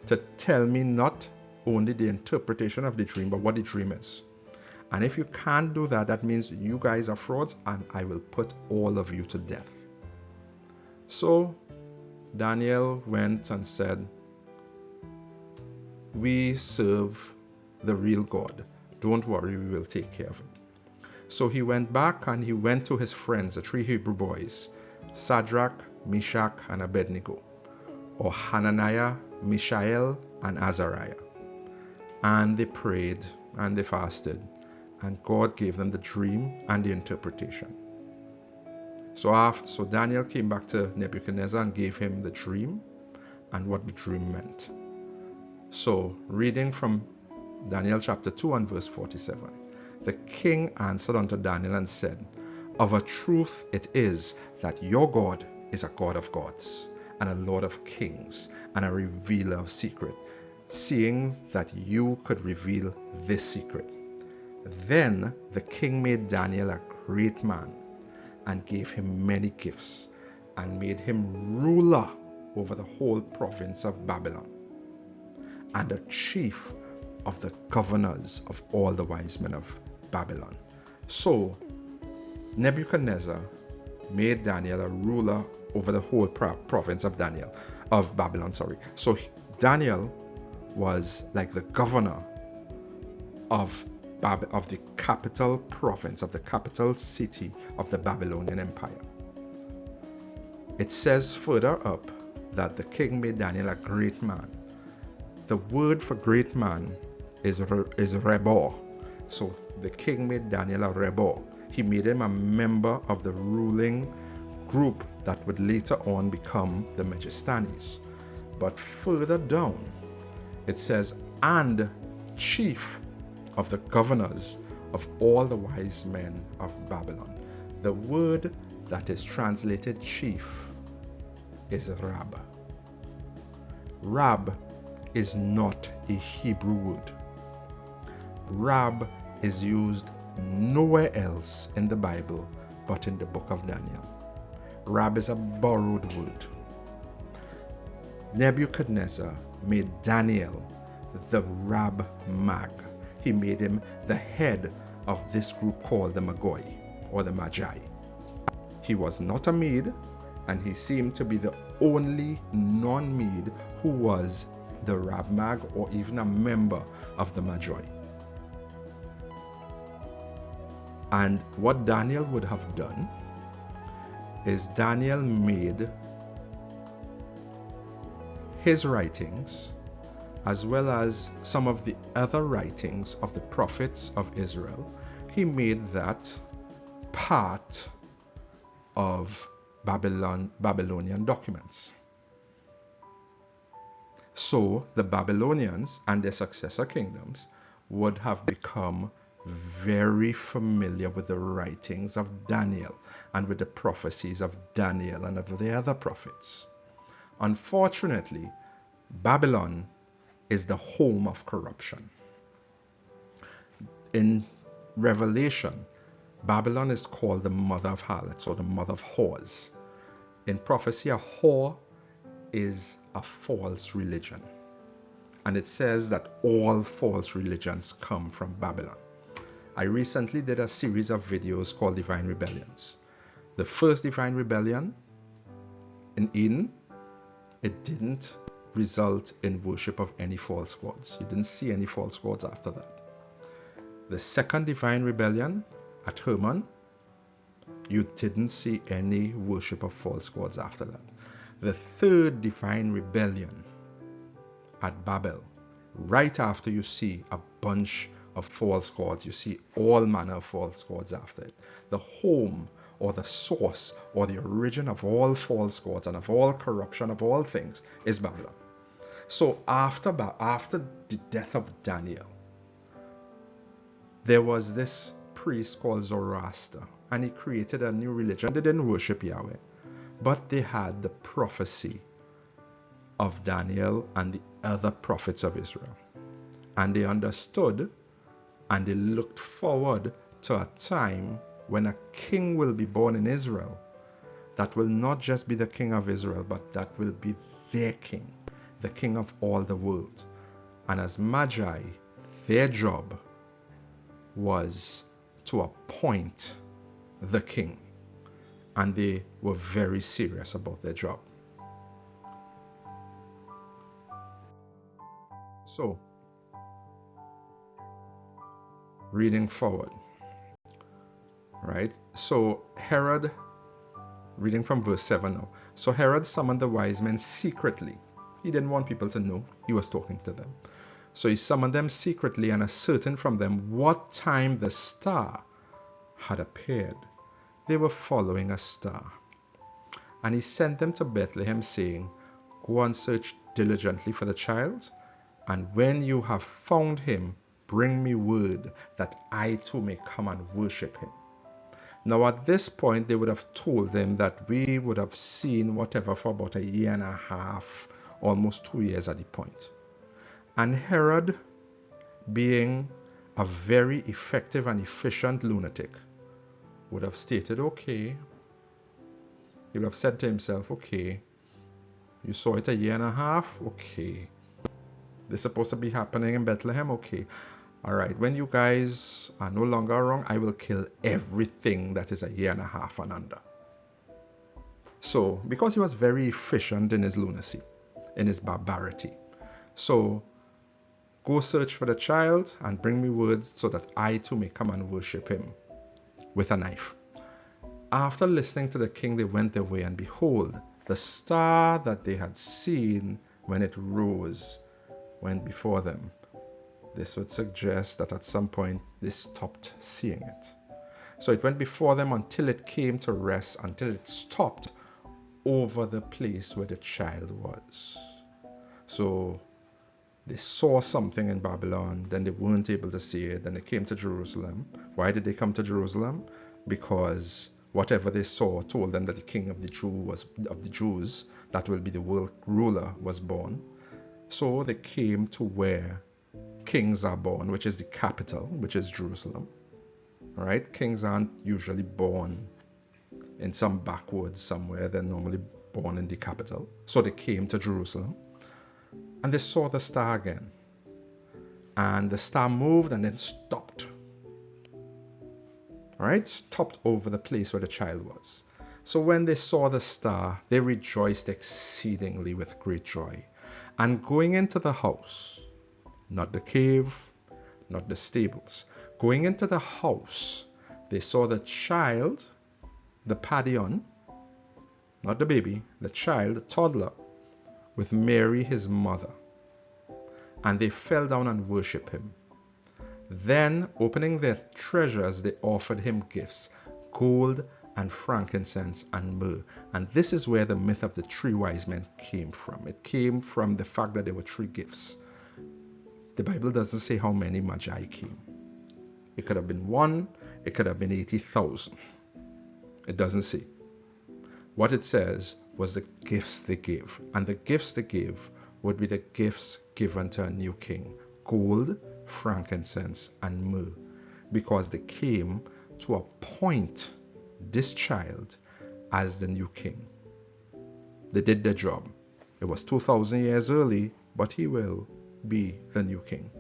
to tell me not only the interpretation of the dream, but what the dream is. And if you can't do that, that means you guys are frauds, and I will put all of you to death. So Daniel went and said, we serve the real God. Don't worry, we will take care of it. So he went back and he went to his friends, the 3 Hebrew boys, Shadrach, Meshach, and Abednego, or Hananiah, Mishael, and Azariah. And they prayed and they fasted, and God gave them the dream and the interpretation. So Daniel came back to Nebuchadnezzar and gave him the dream and what the dream meant. So, reading from Daniel chapter 2 and verse 47. The king answered unto Daniel and said, of a truth it is that your God is a God of gods, and a Lord of kings, and a revealer of secret, seeing that you could reveal this secret. Then the king made Daniel a great man, and gave him many gifts, and made him ruler over the whole province of Babylon, and a chief of the governors of all the wise men of Babylon. So Nebuchadnezzar made Daniel a ruler over the whole province of Babylon. So Daniel was like the governor of the capital province, of the capital city of the Babylonian Empire. It says further up that the king made Daniel a great man. The word for great man is Rebor. So the king made Daniel a Rebor. He made him a member of the ruling group that would later on become the Magistanes. But further down, it says, and chief of the governors of all the wise men of Babylon. The word that is translated chief is Rab. Rab is not a Hebrew word. Rab is used nowhere else in the Bible but in the book of Daniel. Rab is a borrowed word. Nebuchadnezzar made Daniel the Rab Mag. He made him the head of this group called the Magoi, or the Magi. He was not a Mede, and he seemed to be the only non-Mede who was the Rab Mag, or even a member of the Magi. And what Daniel would have done is Daniel made his writings, as well as some of the other writings of the prophets of Israel, he made that part of Babylonian documents. So the Babylonians and their successor kingdoms would have become very familiar with the writings of Daniel and with the prophecies of Daniel and of the other prophets. Unfortunately, Babylon is the home of corruption. In Revelation, Babylon is called the mother of harlots, or the mother of whores. In prophecy, a whore is a false religion. And it says that all false religions come from Babylon. I recently did a series of videos called Divine Rebellions. The first Divine Rebellion in Eden, it didn't result in worship of any false gods. You didn't see any false gods after that. The second Divine Rebellion at Hermon, you didn't see any worship of false gods after that. The third Divine Rebellion at Babel, right after you see a bunch of false gods, you see all manner of false gods after it. The home, or the source, or the origin of all false gods and of all corruption of all things is Babylon. So after the death of Daniel, there was this priest called Zoroaster, and he created a new religion. They didn't worship Yahweh, but they had the prophecy of Daniel and the other prophets of Israel. And they understood and they looked forward to a time when a king will be born in Israel that will not just be the king of Israel, but that will be their king, the king of all the world. And as Magi, their job was to appoint the king, and they were very serious about their job. So, reading forward, right? So Herod, reading from verse 7 now. So Herod summoned the wise men secretly. He didn't want people to know he was talking to them. So he summoned them secretly and ascertained from them what time the star had appeared. They were following a star. And he sent them to Bethlehem, saying, Go and search diligently for the child, and when you have found him, bring me word that I too may come and worship him. Now at this point, they would have told them that we would have seen whatever for about a year and a half, almost 2 years at the point. And Herod, being a very effective and efficient lunatic, would have stated, okay, he would have said to himself, okay, you saw it a year and a half, okay, this is supposed to be happening in Bethlehem, okay, all right, when you guys are no longer around, I will kill everything that is a year and a half and under. So, because he was very efficient in his lunacy, in his barbarity, so go search for the child and bring me words so that I too may come and worship him with a knife. After listening to the king, they went their way, and behold, the star that they had seen when it rose went before them. This would suggest that at some point they stopped seeing it. So it went before them until it came to rest, until it stopped over the place where the child was. So they saw something in Babylon, then they weren't able to see it, then they came to Jerusalem. Why did they come to Jerusalem? Because whatever they saw told them that the king of the Jews, that will be the world ruler, was born. So they came to where kings are born, which is the capital, which is Jerusalem. All right, kings aren't usually born in some backwoods somewhere. They're normally born in the capital. So they came to Jerusalem. And they saw the star again. And the star moved and then stopped. All right, stopped over the place where the child was. So when they saw the star, they rejoiced exceedingly with great joy. And going into the house, not the cave, not the stables, going into the house, they saw the child, the padion, not the baby, the child, the toddler, with Mary his mother, and they fell down and worshipped him. Then, opening their treasures, they offered him gifts, gold and frankincense and myrrh. And this is where the myth of the 3 wise men came from. It came from the fact that there were 3 gifts. The Bible doesn't say how many magi came. It could have been 1, it could have been 80,000. It doesn't say. What it says was the gifts they gave. And the gifts they gave would be the gifts given to a new king. Gold, frankincense, and myrrh. Because they came to appoint this child as the new king. They did their job. It was 2,000 years early, but he will be the new king.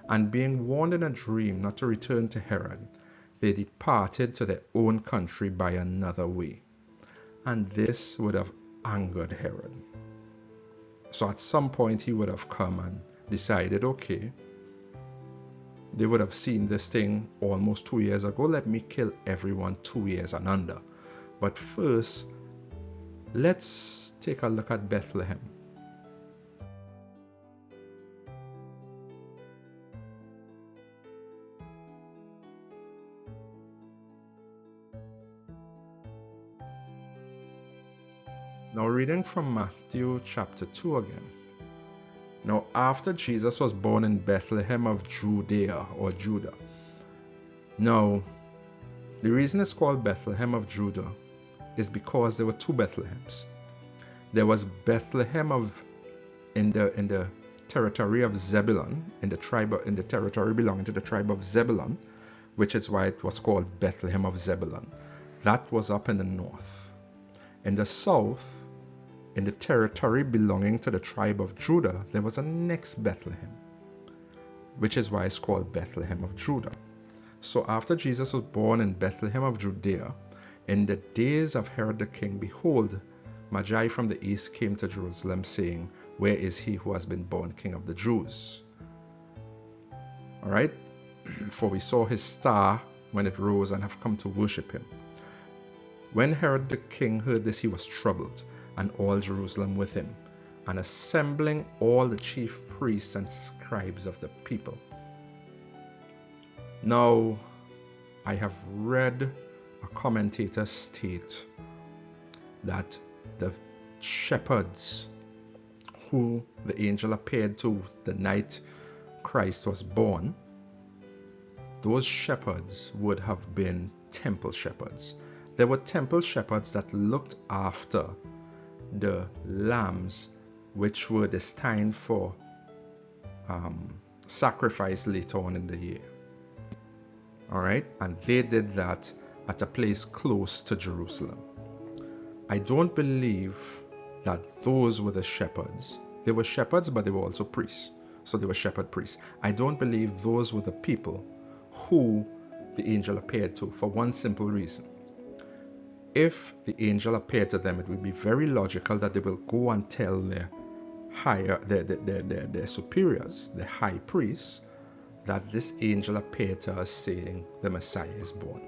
And being warned in a dream not to return to Herod, they departed to their own country by another way. And this would have angered Herod. So at some point he would have come and decided, okay, they would have seen this thing almost 2 years ago. Let me kill everyone 2 years and under. But first, let's take a look at Bethlehem. Now reading from Matthew chapter 2 again. Now after Jesus was born in Bethlehem of Judea or Judah, Now, the reason it's called Bethlehem of Judah is because there were two Bethlehems. There was Bethlehem in the territory of Zebulun, in the territory belonging to the tribe of Zebulun, which is why it was called Bethlehem of Zebulun. That was up in the north. In the south, in the territory belonging to the tribe of Judah, there was a next Bethlehem, which is why it's called Bethlehem of Judah. So after Jesus was born in Bethlehem of Judea, in the days of Herod the king, behold, Magi from the east came to Jerusalem, saying, where is he who has been born King of the Jews? All right? For we saw his star when it rose and have come to worship him. When Herod the king heard this, he was troubled, and all Jerusalem with him, and assembling all the chief priests and scribes of the people. Now, I have read a commentator state that the shepherds who the angel appeared to the night Christ was born, those shepherds would have been temple shepherds. There were temple shepherds that looked after the lambs which were destined for sacrifice later on in the year. Alright, and they did that at a place close to Jerusalem. I don't believe that those were the shepherds. They were shepherds, but they were also priests. So they were shepherd priests. I don't believe those were the people who the angel appeared to, for one simple reason. If the angel appeared to them, it would be very logical that they will go and tell their superiors, the high priests, that this angel appeared to us saying the Messiah is born.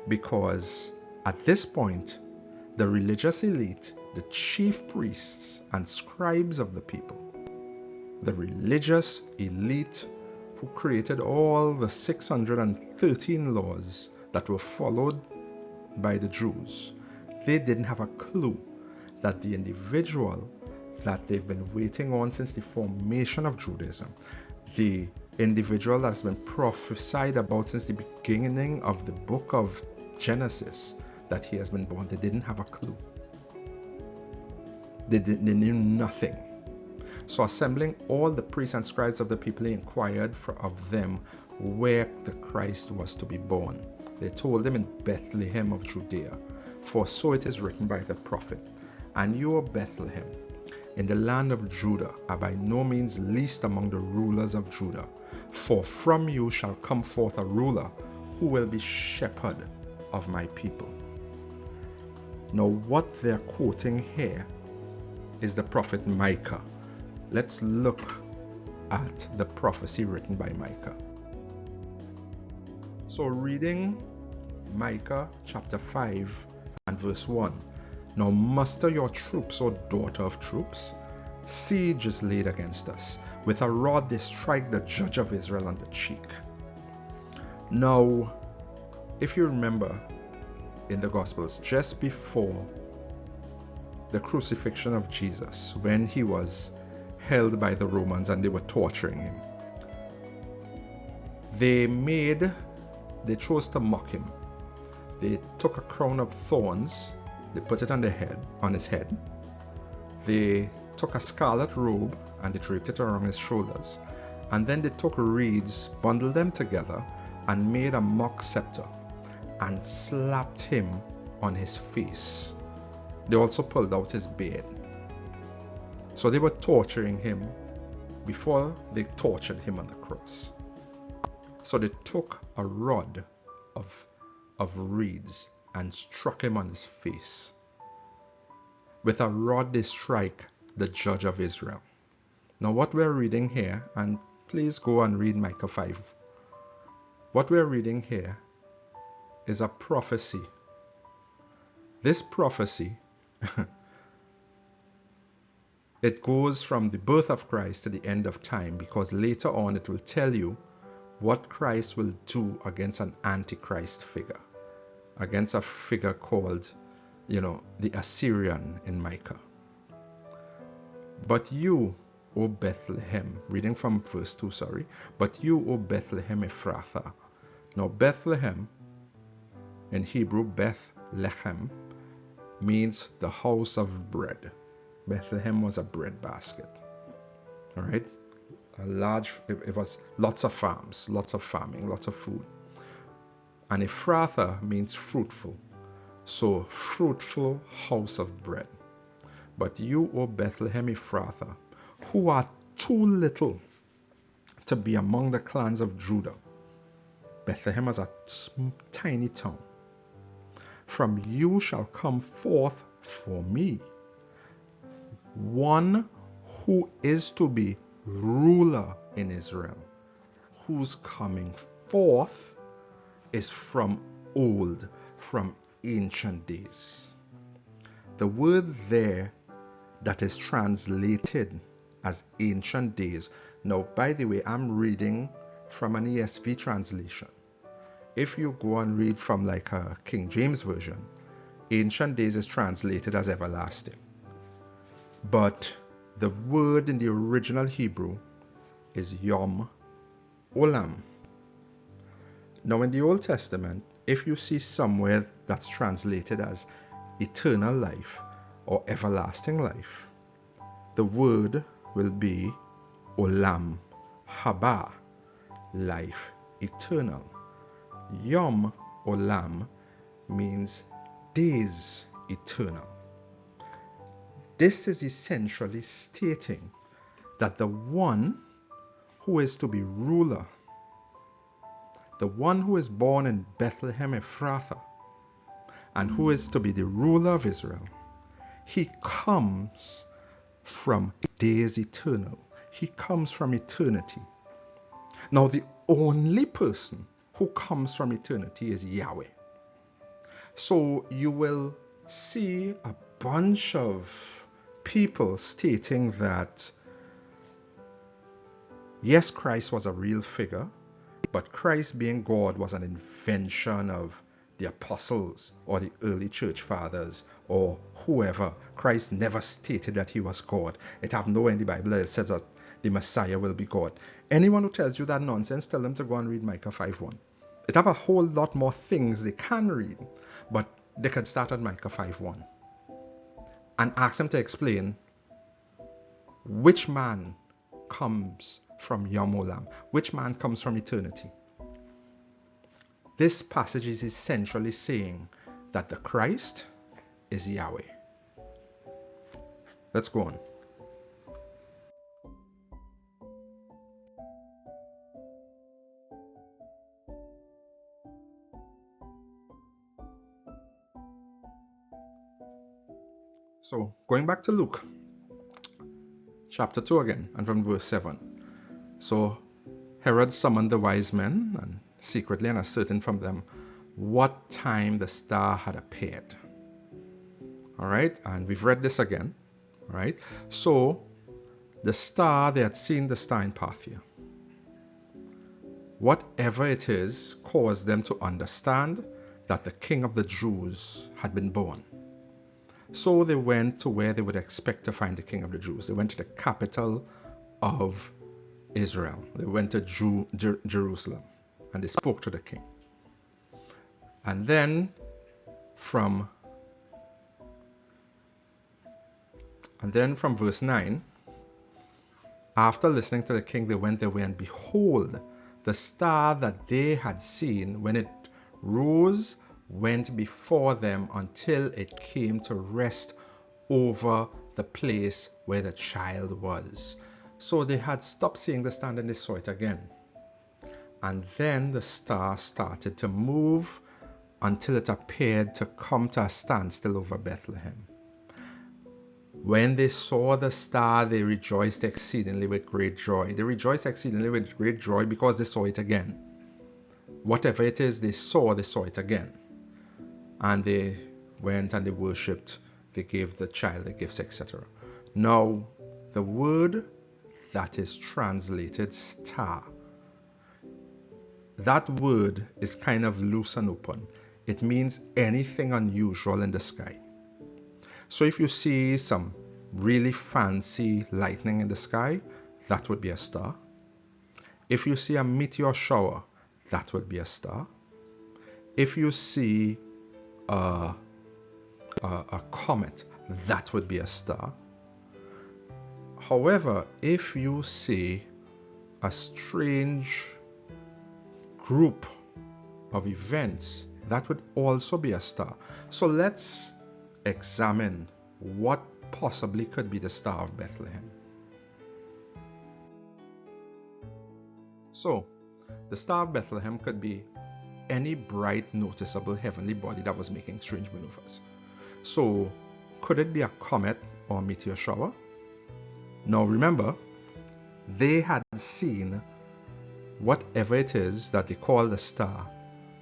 Because at this point, the religious elite, the chief priests and scribes of the people, the religious elite who created all the 613 laws that were followed by the Jews, they didn't have a clue that the individual that they've been waiting on since the formation of Judaism, the individual that's been prophesied about since the beginning of the book of Genesis, that he has been born, they didn't have a clue. They knew nothing. So assembling all the priests and scribes of the people, he inquired of them where the Christ was to be born. They told him in Bethlehem of Judea, for so it is written by the prophet, and you, O Bethlehem, in the land of Judah, are by no means least among the rulers of Judah, for from you shall come forth a ruler who will be shepherd of my people. Now what they're quoting here is the prophet Micah. Let's look at the prophecy written by Micah. So reading Micah chapter 5 and verse 1. Now muster your troops, O daughter of troops. Siege is laid against us. With a rod they strike the judge of Israel on the cheek. Now, if you remember in the Gospels, just before the crucifixion of Jesus, when he was held by the Romans and they were torturing him, they chose to mock him. They took a crown of thorns, they put it on his head. They took a scarlet robe and they draped it around his shoulders. And then they took reeds, bundled them together, and made a mock scepter and slapped him on his face. They also pulled out his beard. So they were torturing him before they tortured him on the cross. So they took a rod of reeds and struck him on his face. With a rod they strike the judge of Israel. Now what we're reading here, and please go and read Micah 5. What we're reading here is a prophecy. This prophecy, it goes from the birth of Christ to the end of time, because later on it will tell you what Christ will do against an antichrist figure, against a figure called, the Assyrian in Micah. But you, O Bethlehem, reading from verse 2, but you, O Bethlehem Ephrathah, Now Bethlehem, in Hebrew Bethlehem, means the house of bread. Bethlehem was a bread basket. All right, it was lots of farms, lots of farming, lots of food. And Ephrathah means fruitful. So fruitful house of bread. But you, O Bethlehem Ephrathah, who are too little to be among the clans of Judah. Bethlehem is a tiny town. From you shall come forth for me one who is to be ruler in Israel, whose coming forth is from old, from ancient days. The word there that is translated as ancient days. Now, by the way, I'm reading from an ESV translation. If you go and read from like a King James version, ancient days is translated as everlasting. But the word in the original Hebrew is Yom Olam. Now in the Old Testament, if you see somewhere that's translated as eternal life or everlasting life, the word will be Olam Haba, life eternal. Yom Olam means days eternal. This is essentially stating that the one who is to be ruler, the one who is born in Bethlehem Ephrathah, and who is to be the ruler of Israel, he comes from days eternal. He comes from eternity. Now the only person who comes from eternity is Yahweh. So you will see a bunch of people stating that yes, Christ was a real figure, but Christ being God was an invention of the apostles or the early church fathers or whoever. Christ never stated that he was God. It have nowhere in the Bible that it says that the Messiah will be God. Anyone who tells you that nonsense, tell them to go and read Micah 5:1. It have a whole lot more things they can read, but they can start at Micah 5:1 and ask them to explain which man comes from Yom Olam, which man comes from eternity. This passage is essentially saying that the Christ is Yahweh. Let's go on. So, going back to Luke, chapter 2 again, and from verse 7. So, Herod summoned the wise men and secretly and ascertained from them what time the star had appeared. All right, and we've read this again. All right, so the star, they had seen the star in Parthia. Whatever it is caused them to understand that the king of the Jews had been born. So they went to where they would expect to find the king of the Jews. They went to the capital of Israel. They went to Jerusalem, and they spoke to the king. And then from verse 9, after listening to the king, they went their way, and behold, the star that they had seen, when it rose, went before them until it came to rest over the place where the child was. So they had stopped seeing the star and they saw it again. And then the star started to move until it appeared to come to a standstill over Bethlehem. When they saw the star, they rejoiced exceedingly with great joy. They rejoiced exceedingly with great joy because they saw it again. Whatever it is they saw it again. And they went and they worshipped. They gave the child the gifts, etc. Now, the word that is translated star, that word is kind of loose and open. It means anything unusual in the sky. So if you see some really fancy lightning in the sky, that would be a star. If you see a meteor shower, that would be a star. If you see a comet, that would be a star. However, if you see a strange group of events, that would also be a star. So let's examine what possibly could be the Star of Bethlehem. So, the Star of Bethlehem could be any bright, noticeable heavenly body that was making strange maneuvers. So, could it be a comet or a meteor shower? Now remember, they had seen whatever it is that they call the star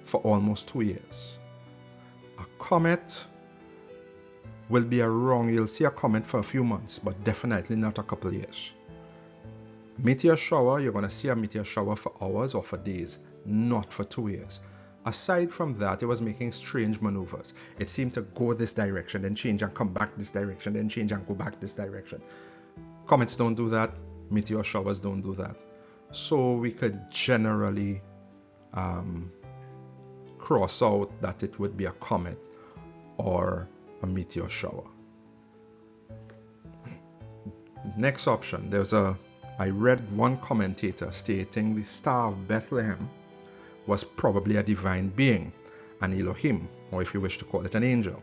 for almost 2 years. A comet will be around, you'll see a comet for a few months, but definitely not a couple of years. Meteor shower, you're going to see a meteor shower for hours or for days, not for 2 years. Aside from that, it was making strange maneuvers. It seemed to go this direction, then change and come back this direction, then change and go back this direction. Comets don't do that. Meteor showers don't do that. So we could generally cross out that it would be a comet or a meteor shower. Next option, I read one commentator stating the Star of Bethlehem was probably a divine being, an Elohim, or if you wish to call it an angel.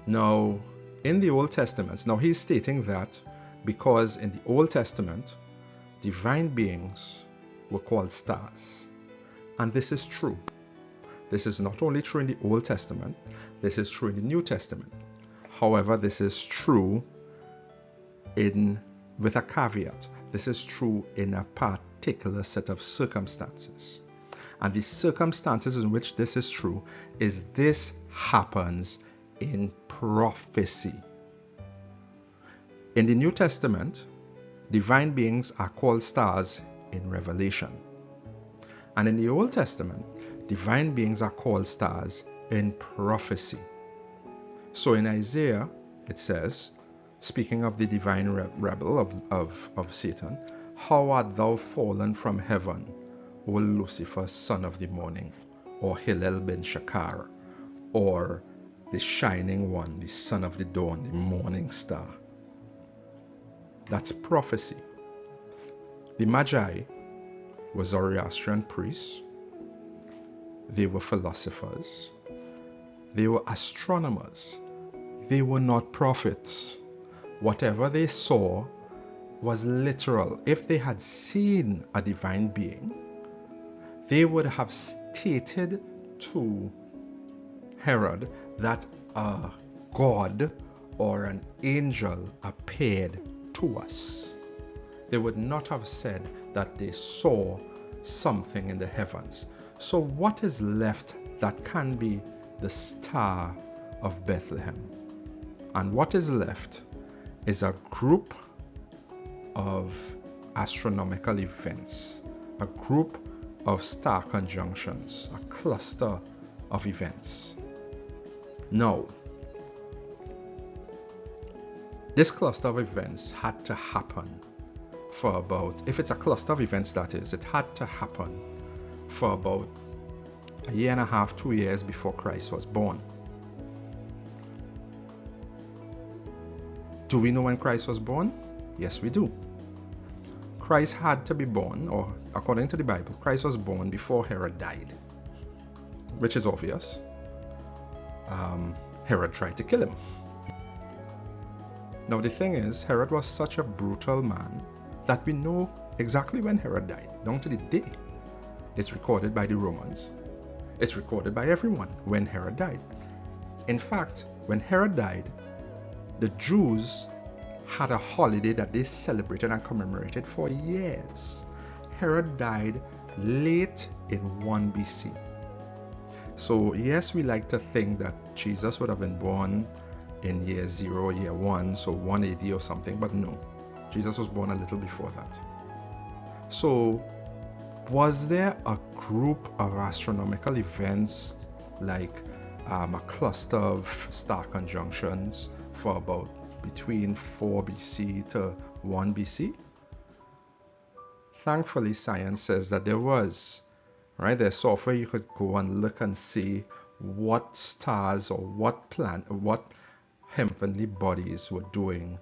Now, in the Old Testament, now he's stating that because in the Old Testament, divine beings were called stars. And this is true. This is not only true in the Old Testament, this is true in the New Testament. However, this is true with a caveat. This is true in a particular set of circumstances. And the circumstances in which this is true is this happens in prophecy. In the New Testament, divine beings are called stars in Revelation. And in the Old Testament, divine beings are called stars in prophecy. So in Isaiah, it says, speaking of the divine rebel of Satan, "How art thou fallen from heaven, O Lucifer, son of the morning," or Hillel ben Shakar, or the shining one, the son of the dawn, the morning star. That's prophecy. The Magi were Zoroastrian priests. They were philosophers. They were astronomers. They were not prophets. Whatever they saw was literal. If they had seen a divine being, they would have stated to Herod that a god or an angel appeared to us. They would not have said that they saw something in the heavens. So what is left that can be the Star of Bethlehem? And what is left is a group of astronomical events, a group of star conjunctions, a cluster of events. Now, this cluster of events had to happen for about, if it's a cluster of events that is, it had to happen for about 1.5 years, 2 years before Christ was born. Do we know when Christ was born? Yes, we do. Christ had to be born, or according to the Bible, Christ was born before Herod died, which is obvious. Herod tried to kill him. Now the thing is, Herod was such a brutal man that we know exactly when Herod died, down to the day. It's recorded by the Romans. It's recorded by everyone when Herod died. In fact, when Herod died, the Jews had a holiday that they celebrated and commemorated for years. Herod died late in 1 BC. So yes, we like to think that Jesus would have been born in year 0, year 1, so 1 AD or something, but no. Jesus was born a little before that. So was there a group of astronomical events like a cluster of star conjunctions for about between 4 BC to 1 BC? Thankfully, science says that there was. right? There's software you could go and look and see what stars or what heavenly bodies were doing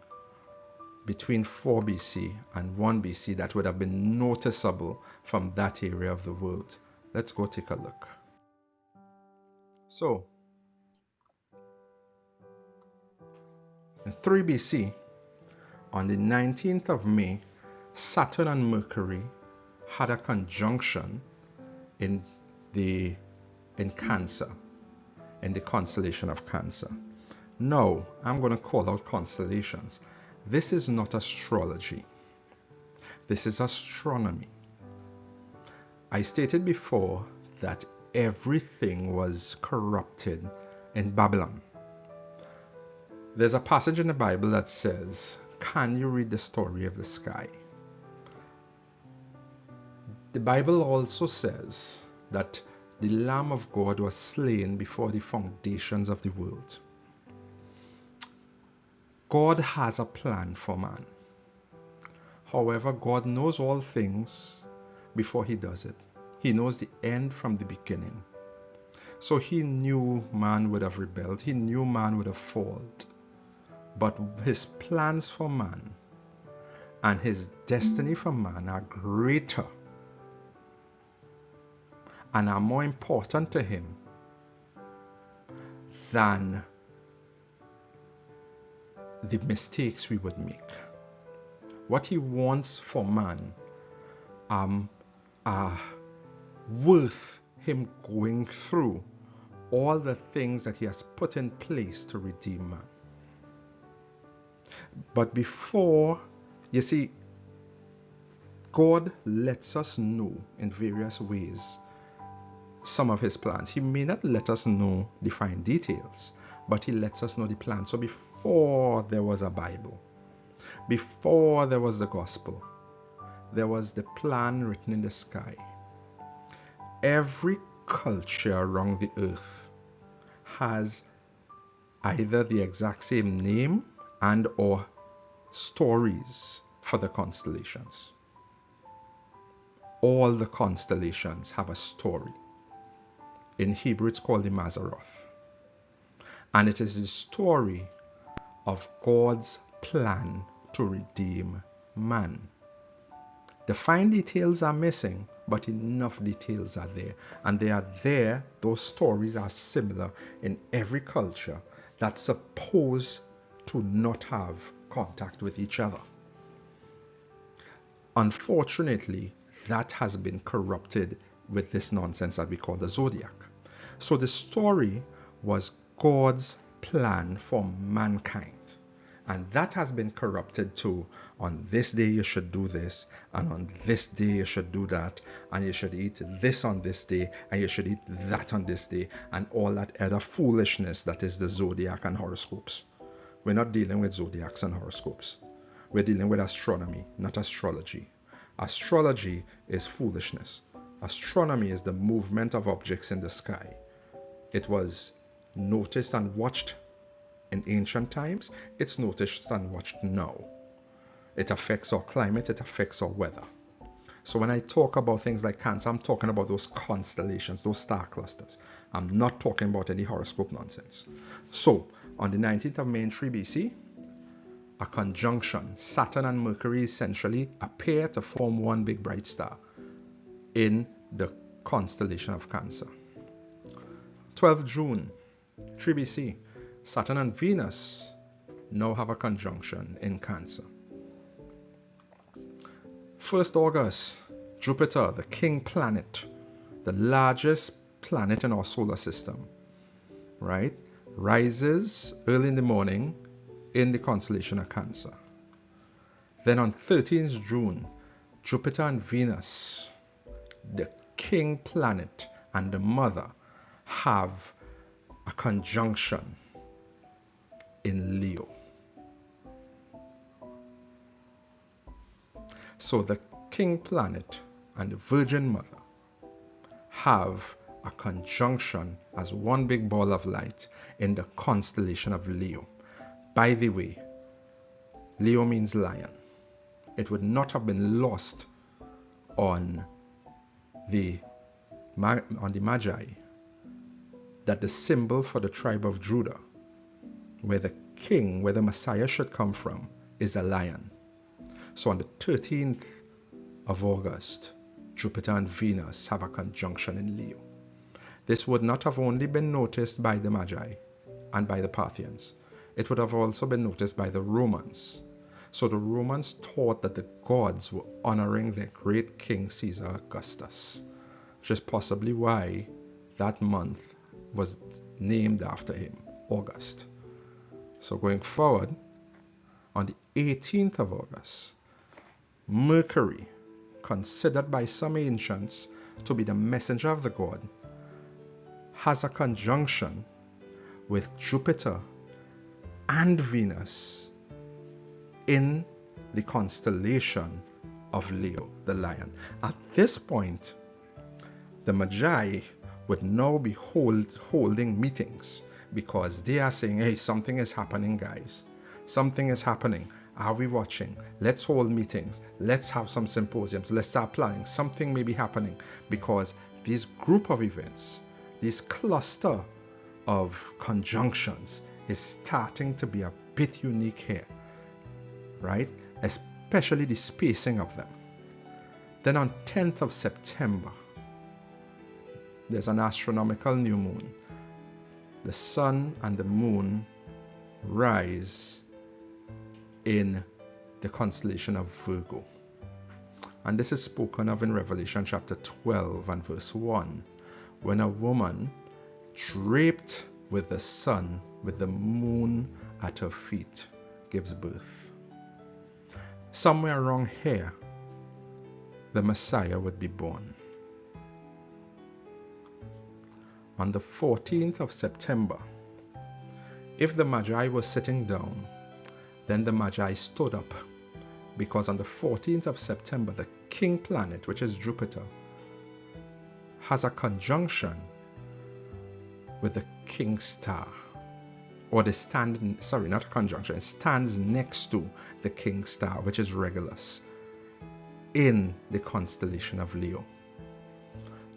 between 4 BC and 1 BC that would have been noticeable from that area of the world. Let's go take a look. So, in 3 BC, on the 19th of May, Saturn and Mercury had a conjunction in Cancer, in the constellation of Cancer. Now, I'm going to call out constellations. This is not astrology. This is astronomy. I stated before that everything was corrupted in Babylon. There's a passage in the Bible that says, "Can you read the story of the sky?" The Bible also says that the Lamb of God was slain before the foundations of the world. God has a plan for man. However, God knows all things before he does it. He knows the end from the beginning. So he knew man would have rebelled. He knew man would have fallen. But his plans for man and his destiny for man are greater and are more important to him than the mistakes we would make. What he wants for man are worth him going through all the things that he has put in place to redeem man. But before, you see, God lets us know in various ways some of his plans. He may not let us know the fine details, but he lets us know the plan. So before there was a Bible, before there was the gospel, there was the plan written in the sky. Every culture around the earth has either the exact same name and or stories for the constellations. All the constellations have a story. In Hebrew it's called the Mazzaroth. And it is the story of God's plan to redeem man. The fine details are missing, but enough details are there. And they are there, those stories are similar in every culture that's supposed to not have contact with each other. Unfortunately, that has been corrupted with this nonsense that we call the zodiac. So the story was God's plan for mankind. And that has been corrupted to, on this day you should do this, and on this day you should do that, and you should eat this on this day, and you should eat that on this day, and all that other foolishness that is the zodiac and horoscopes. We're not dealing with zodiacs and horoscopes. We're dealing with astronomy, not astrology. Astrology is foolishness. Astronomy is the movement of objects in the sky. It was noticed and watched in ancient times. It's noticed and watched now. It affects our climate, it affects our weather. So when I talk about things like Cancer, I'm talking about those constellations, those star clusters. I'm not talking about any horoscope nonsense. So on the 19th of May in 3 BC, a conjunction, Saturn and Mercury essentially appear to form one big bright star in the constellation of Cancer. 12th June, 3 BC, Saturn and Venus now have a conjunction in Cancer. 1st August, Jupiter, the king planet, the largest planet in our solar system, right, rises early in the morning in the constellation of Cancer. Then on 13th June, Jupiter and Venus, the king planet and the mother, have a conjunction in Leo. So the king planet and the Virgin Mother have a conjunction as one big ball of light in the constellation of Leo. By the way, Leo means lion. It would not have been lost on the Magi, that the symbol for the tribe of Judah, where the Messiah should come from, is a lion. So on the 13th of August, Jupiter and Venus have a conjunction in Leo. This would not have only been noticed by the Magi and by the Parthians, it would have also been noticed by the Romans. So the Romans thought that the gods were honoring their great king Caesar Augustus, which is possibly why that month was named after him, August. So going forward, on the 18th of August, Mercury, considered by some ancients to be the messenger of the god, has a conjunction with Jupiter and Venus in the constellation of Leo, the lion. At this point, the Magi would now be holding meetings, because they are saying, hey, something is happening, guys. Something is happening. Are we watching? Let's hold meetings. Let's have some symposiums. Let's start planning. Something may be happening, because this group of events, this cluster of conjunctions, is starting to be a bit unique here, right? Especially the spacing of them. Then on 10th of September, there's an astronomical new moon. The sun and the moon rise in the constellation of Virgo. And this is spoken of in Revelation chapter 12 and verse 1, when a woman draped with the sun, with the moon at her feet, gives birth. Somewhere around here, the Messiah would be born. On the 14th of September, if the Magi were sitting down, then the Magi stood up, because on the 14th of September, the king planet, which is Jupiter, has a conjunction with the king star, or it stands next to the king star, which is Regulus, in the constellation of Leo.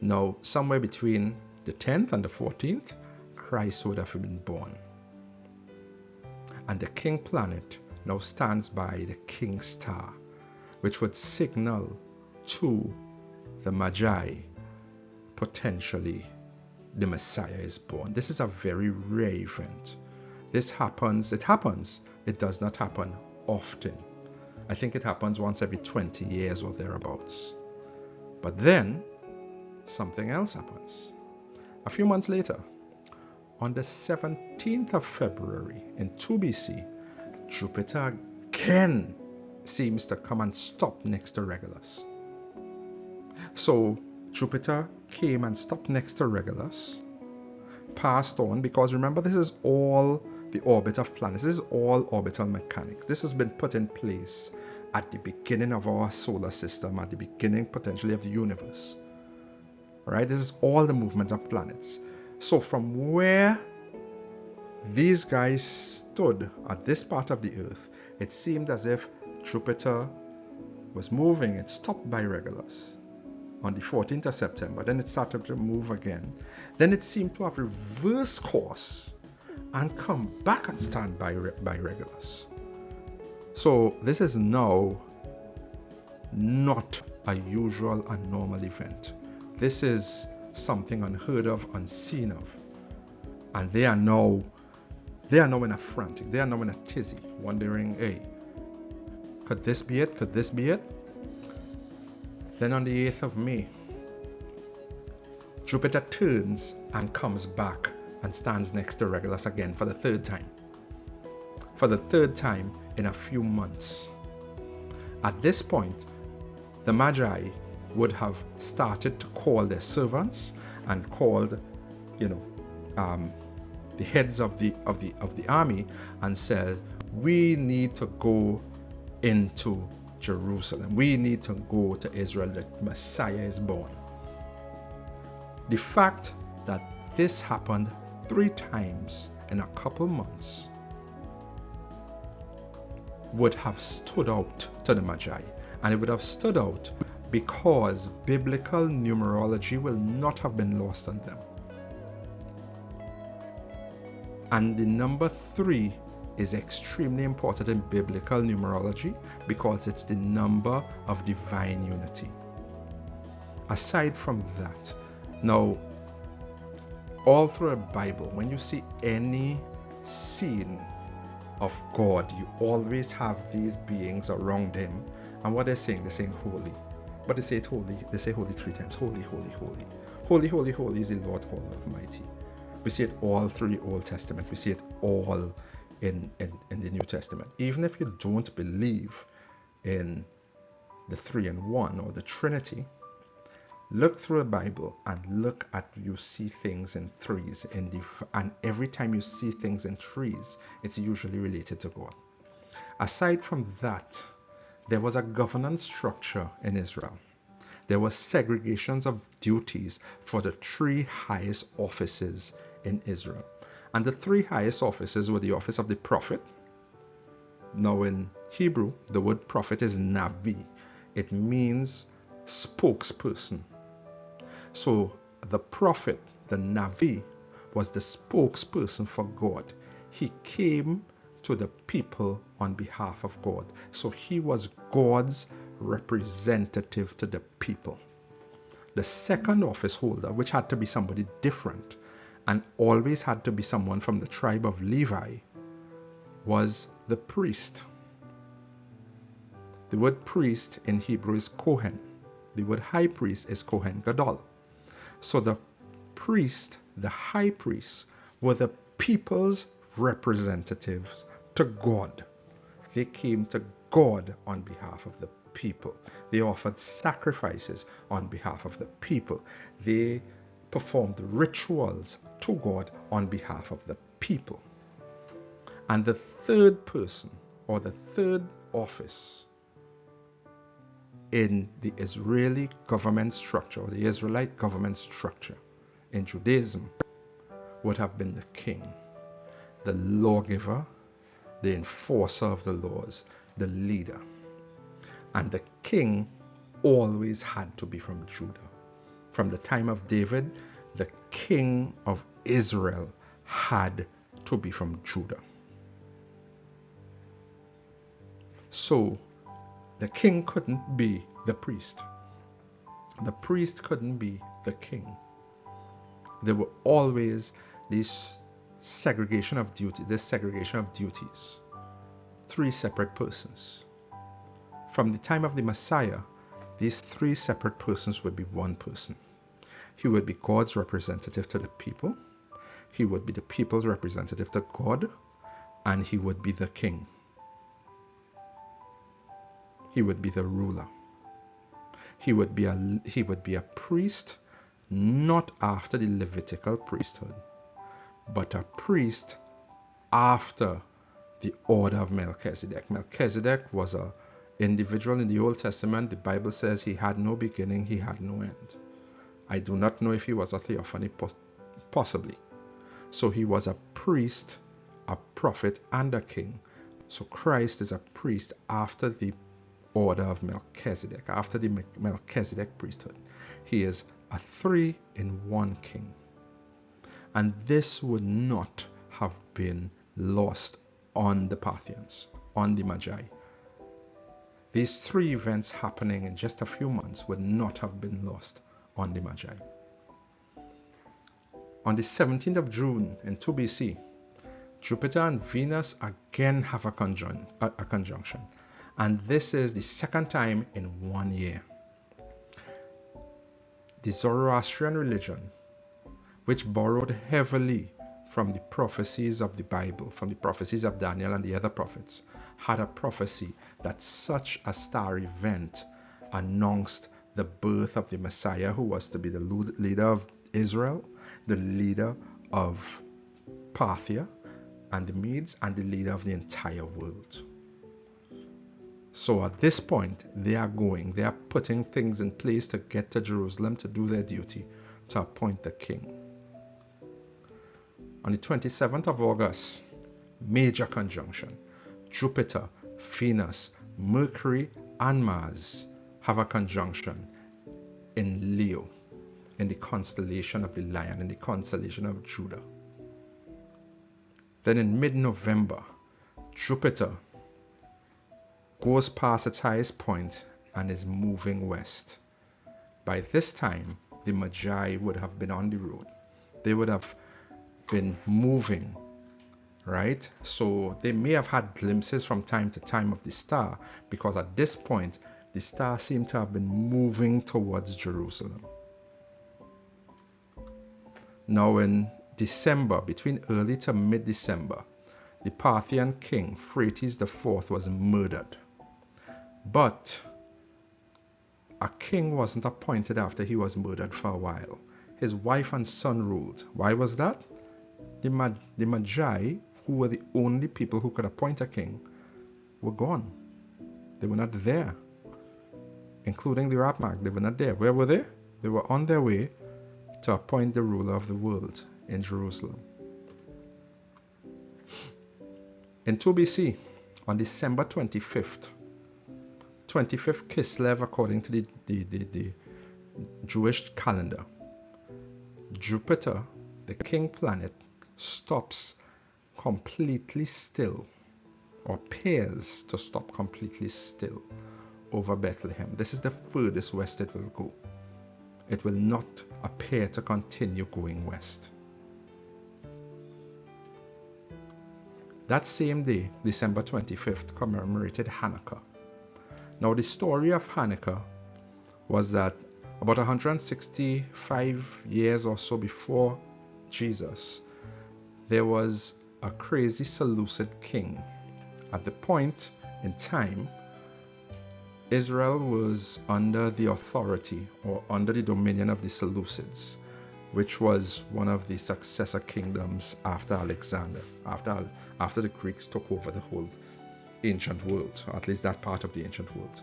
Now, somewhere between the 10th and the 14th, Christ would have been born. And the king planet now stands by the king star, which would signal to the Magi potentially the Messiah is born. This is a very rare event. It happens, it does not happen often. I think it happens once every 20 years or thereabouts. But then something else happens. A few months later, on the 17th of February in 2 BC, Jupiter again seems to come and stop next to Regulus. So Jupiter came and stopped next to Regulus, passed on, because remember, this is all the orbit of planets. This is all orbital mechanics. This has been put in place at the beginning of our solar system, at the beginning potentially of the universe. Right? This is all the movement of planets. So from where these guys stood at this part of the earth, it seemed as if Jupiter was moving. It stopped by Regulus on the 14th of September. Then it started to move again. Then it seemed to have reversed course and come back and stand by Regulus. So this is now not a usual and normal event. This is something unheard of, unseen of. And they are now in a frantic, they are now in a tizzy, wondering, hey, could this be it? Could this be it? Then on the 8th of May, Jupiter turns and comes back and stands next to Regulus again for the third time. For the third time in a few months. At this point, the Magi would have started to call their servants and called, the heads of the army and said, we need to go into Jerusalem. We need to go to Israel. The Messiah is born. The fact that this happened 3 times in a couple months would have stood out to the Magi, and it would have stood out because biblical numerology will not have been lost on them. And the number 3 is extremely important in biblical numerology because it's the number of divine unity. Aside from that, now, all through the Bible, when you see any scene of God, you always have these beings around him. And what they're saying holy. But they say it holy. They say holy 3 times. Holy, holy, holy. Holy, holy, holy is the Lord God Almighty. We see it all through the Old Testament. We see it all in the New Testament. Even if you don't believe in the 3 in 1 or the Trinity, look through the Bible and look at, you see things in threes, and every time you see things in threes, it's usually related to God. Aside from that, there was a governance structure in Israel. There was segregations of duties for the 3 highest offices in Israel. And the 3 highest offices were the office of the prophet. Now in Hebrew, the word prophet is Navi. It means spokesperson. So the prophet, the Navi, was the spokesperson for God. He came to the people on behalf of God. So he was God's representative to the people. The second office holder, which had to be somebody different and always had to be someone from the tribe of Levi, was the priest. The word priest in Hebrew is Kohen. The word high priest is Kohen Gadol. So the priest, the high priest, were the people's representatives to God. They came to God on behalf of the people. They offered sacrifices on behalf of the people. They performed rituals to God on behalf of the people. And the third person, or the third office in the Israeli government structure, or the Israelite government structure in Judaism, would have been the king, the lawgiver, the enforcer of the laws, the leader. And the king always had to be from Judah. From the time of David, the king of Israel had to be from Judah. So the king couldn't be the priest. The priest couldn't be the king. There were always this segregation of duties. 3 separate persons. From the time of the Messiah, these 3 separate persons would be one person. He would be God's representative to the people. He would be the people's representative to God. And he would be the king. He would be the ruler. He would be a priest, not after the Levitical priesthood, but a priest after the order of Melchizedek. Melchizedek was an individual in the Old Testament. The Bible says he had no beginning, he had no end. I do not know if he was a theophany, possibly. So he was a priest, a prophet, and a king. So Christ is a priest after the order of Melchizedek, after the Melchizedek priesthood. He is a 3-in-1 king. And this would not have been lost on the Parthians, on the Magi. These 3 events happening in just a few months would not have been lost on the Magi. On the 17th of June in 2 BC, Jupiter and Venus again have a conjunction. And this is the second time in 1 year. The Zoroastrian religion, which borrowed heavily from the prophecies of the Bible, from the prophecies of Daniel and the other prophets, had a prophecy that such a star event announced the birth of the Messiah, who was to be the leader of Israel, the leader of Parthia and the Medes, and the leader of the entire world. So at this point, they are putting things in place to get to Jerusalem to do their duty, to appoint the king. On the 27th of August, major conjunction. Jupiter, Venus, Mercury, and Mars have a conjunction in Leo, in the constellation of the Lion, in the constellation of Judah. Then in mid-November, Jupiter goes past its highest point and is moving west. By this time, the Magi would have been on the road. They would have been moving, right? So they may have had glimpses from time to time of the star, because at this point, the star seemed to have been moving towards Jerusalem. Now in December, between early to mid-December, the Parthian king Phraates IV was murdered. But a king wasn't appointed after he was murdered for a while. His wife and son ruled. Why was that? The Magi, who were the only people who could appoint a king, were gone. They were not there. Including the Rapmag, they were not there. Where were they? They were on their way to appoint the ruler of the world in Jerusalem. In 2 BC, on December 25th Kislev according to the Jewish calendar, Jupiter, the king planet, stops completely still, or appears to stop completely still over Bethlehem. This is the furthest west it will go. It will not appear to continue going west. That same day, December 25th, commemorated Hanukkah. Now the story of Hanukkah was that about 165 years or so before Jesus, there was a crazy Seleucid king. At the point in time, Israel was under the authority or under the dominion of the Seleucids, which was one of the successor kingdoms after Alexander, after the Greeks took over the whole ancient world, or at least that part of the ancient world.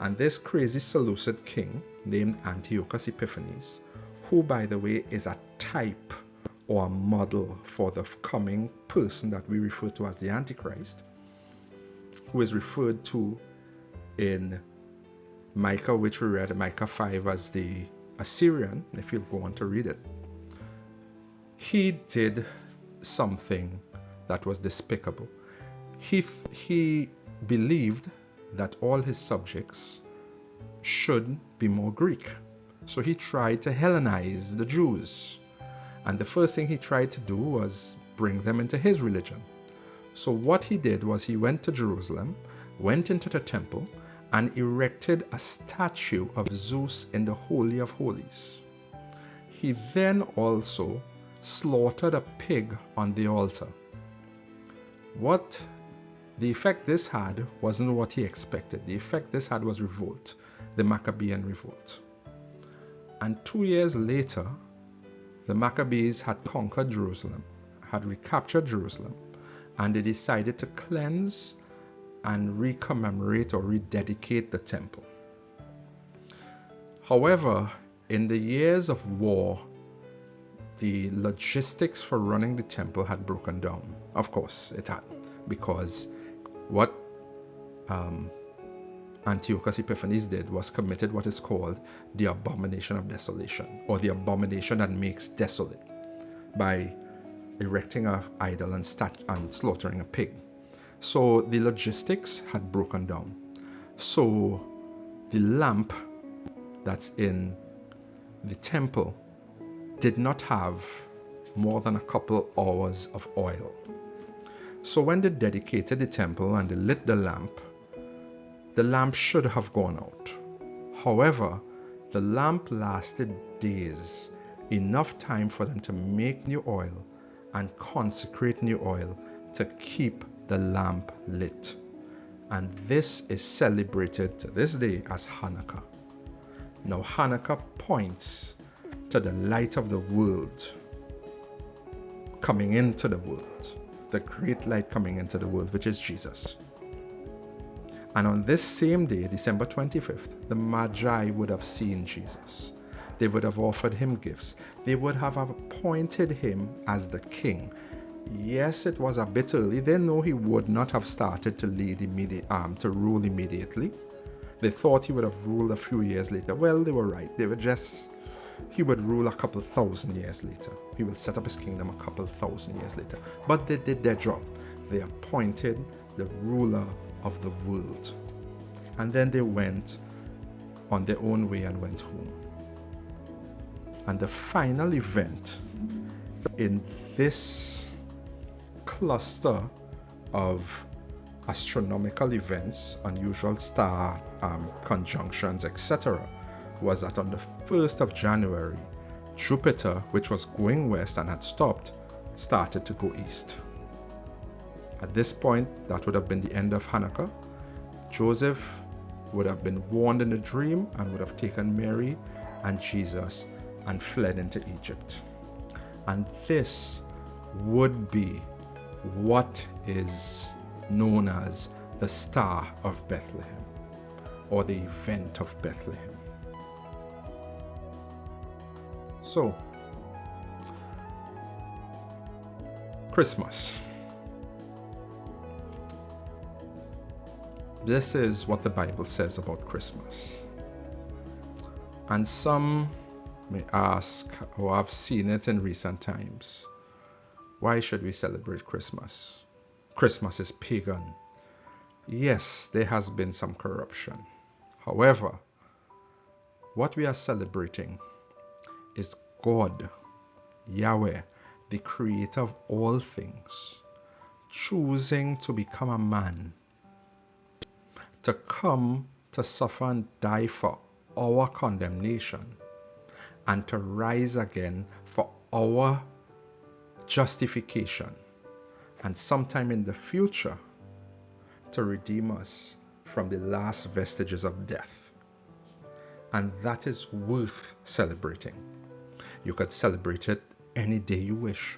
And this crazy Seleucid king named Antiochus Epiphanes, who by the way is a type or a model for the coming person that we refer to as the Antichrist, who is referred to in Micah, which we read, Micah 5, as the Assyrian, if you go on to read it. He did something that was despicable. He believed that all his subjects should be more Greek. So he tried to Hellenize the Jews. And the first thing he tried to do was bring them into his religion. So what he did was he went to Jerusalem, went into the temple, and erected a statue of Zeus in the Holy of Holies. He then also slaughtered a pig on the altar. What the effect this had wasn't what he expected. The effect this had was revolt, the Maccabean revolt. And 2 years later, the Maccabees had conquered Jerusalem, had recaptured Jerusalem, and they decided to cleanse and recommemorate or rededicate the temple. However, in the years of war, the logistics for running the temple had broken down. Of course, it had, because what Antiochus Epiphanes did was committed what is called the abomination of desolation, or the abomination that makes desolate, by erecting an idol and slaughtering a pig. So the logistics had broken down. So the lamp that's in the temple did not have more than a couple hours of oil. So when they dedicated the temple and they lit the lamp should have gone out. However, the lamp lasted days, enough time for them to make new oil and consecrate new oil to keep the lamp lit. And this is celebrated to this day as Hanukkah. Now Hanukkah points to the light of the world coming into the world, the great light coming into the world, which is Jesus. And on this same day, December 25th, the Magi would have seen Jesus. They would have offered him gifts. They would have appointed him as the king. Yes, it was a bit early. They know he would not have started to rule immediately, They thought he would have ruled a few years later. Well, they were right. He would rule a couple thousand years later. He will set up his kingdom a couple thousand years later. But they did their job. They appointed the ruler of the world. And then they went on their own way and went home. And the final event in this cluster of astronomical events, unusual star conjunctions, etc., was that on the 1st of January, Jupiter, which was going west and had stopped, started to go east. At this point, that would have been the end of Hanukkah. Joseph would have been warned in a dream and would have taken Mary and Jesus and fled into Egypt. And this would be what is known as the Star of Bethlehem, or the event of Bethlehem. So, Christmas. This is what the Bible says about Christmas. And some may ask, or I've seen it in recent times, why should we celebrate Christmas? Christmas is pagan. Yes, there has been some corruption. However, what we are celebrating is God, Yahweh, the creator of all things, choosing to become a man, to come to suffer and die for our condemnation, and to rise again for our justification, and sometime in the future to redeem us from the last vestiges of death. And that is worth celebrating. You could celebrate it any day you wish.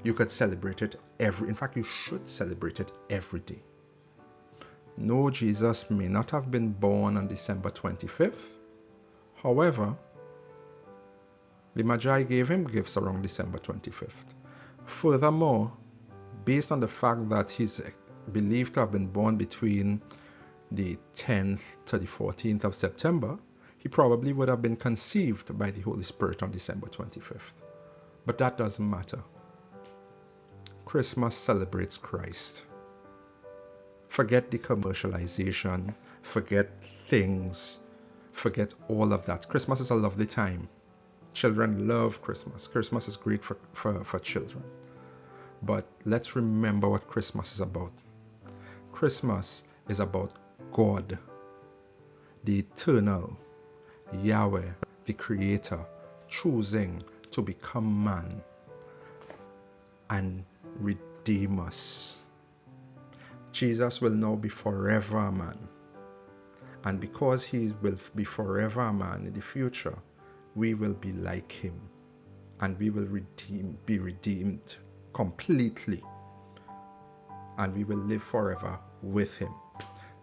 You could celebrate it in fact, you should celebrate it every day. No, Jesus may not have been born on December 25th. However, the Magi gave him gifts around December 25th. Furthermore, based on the fact that he's believed to have been born between the 10th to the 14th of September, he probably would have been conceived by the Holy Spirit on December 25th. But that doesn't matter. Christmas celebrates Christ. Forget the commercialization, forget things, forget all of that. Christmas is a lovely time. Children love Christmas. Christmas is great for children. But let's remember what Christmas is about. Christmas is about God, the eternal, Yahweh, the creator, choosing to become man and redeem us. Jesus will now be forever a man. And because he will be forever a man in the future, we will be like him. And we will be redeemed completely. And we will live forever with him.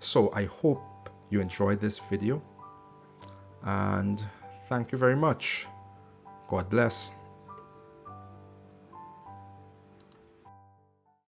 So I hope you enjoyed this video. And thank you very much. God bless.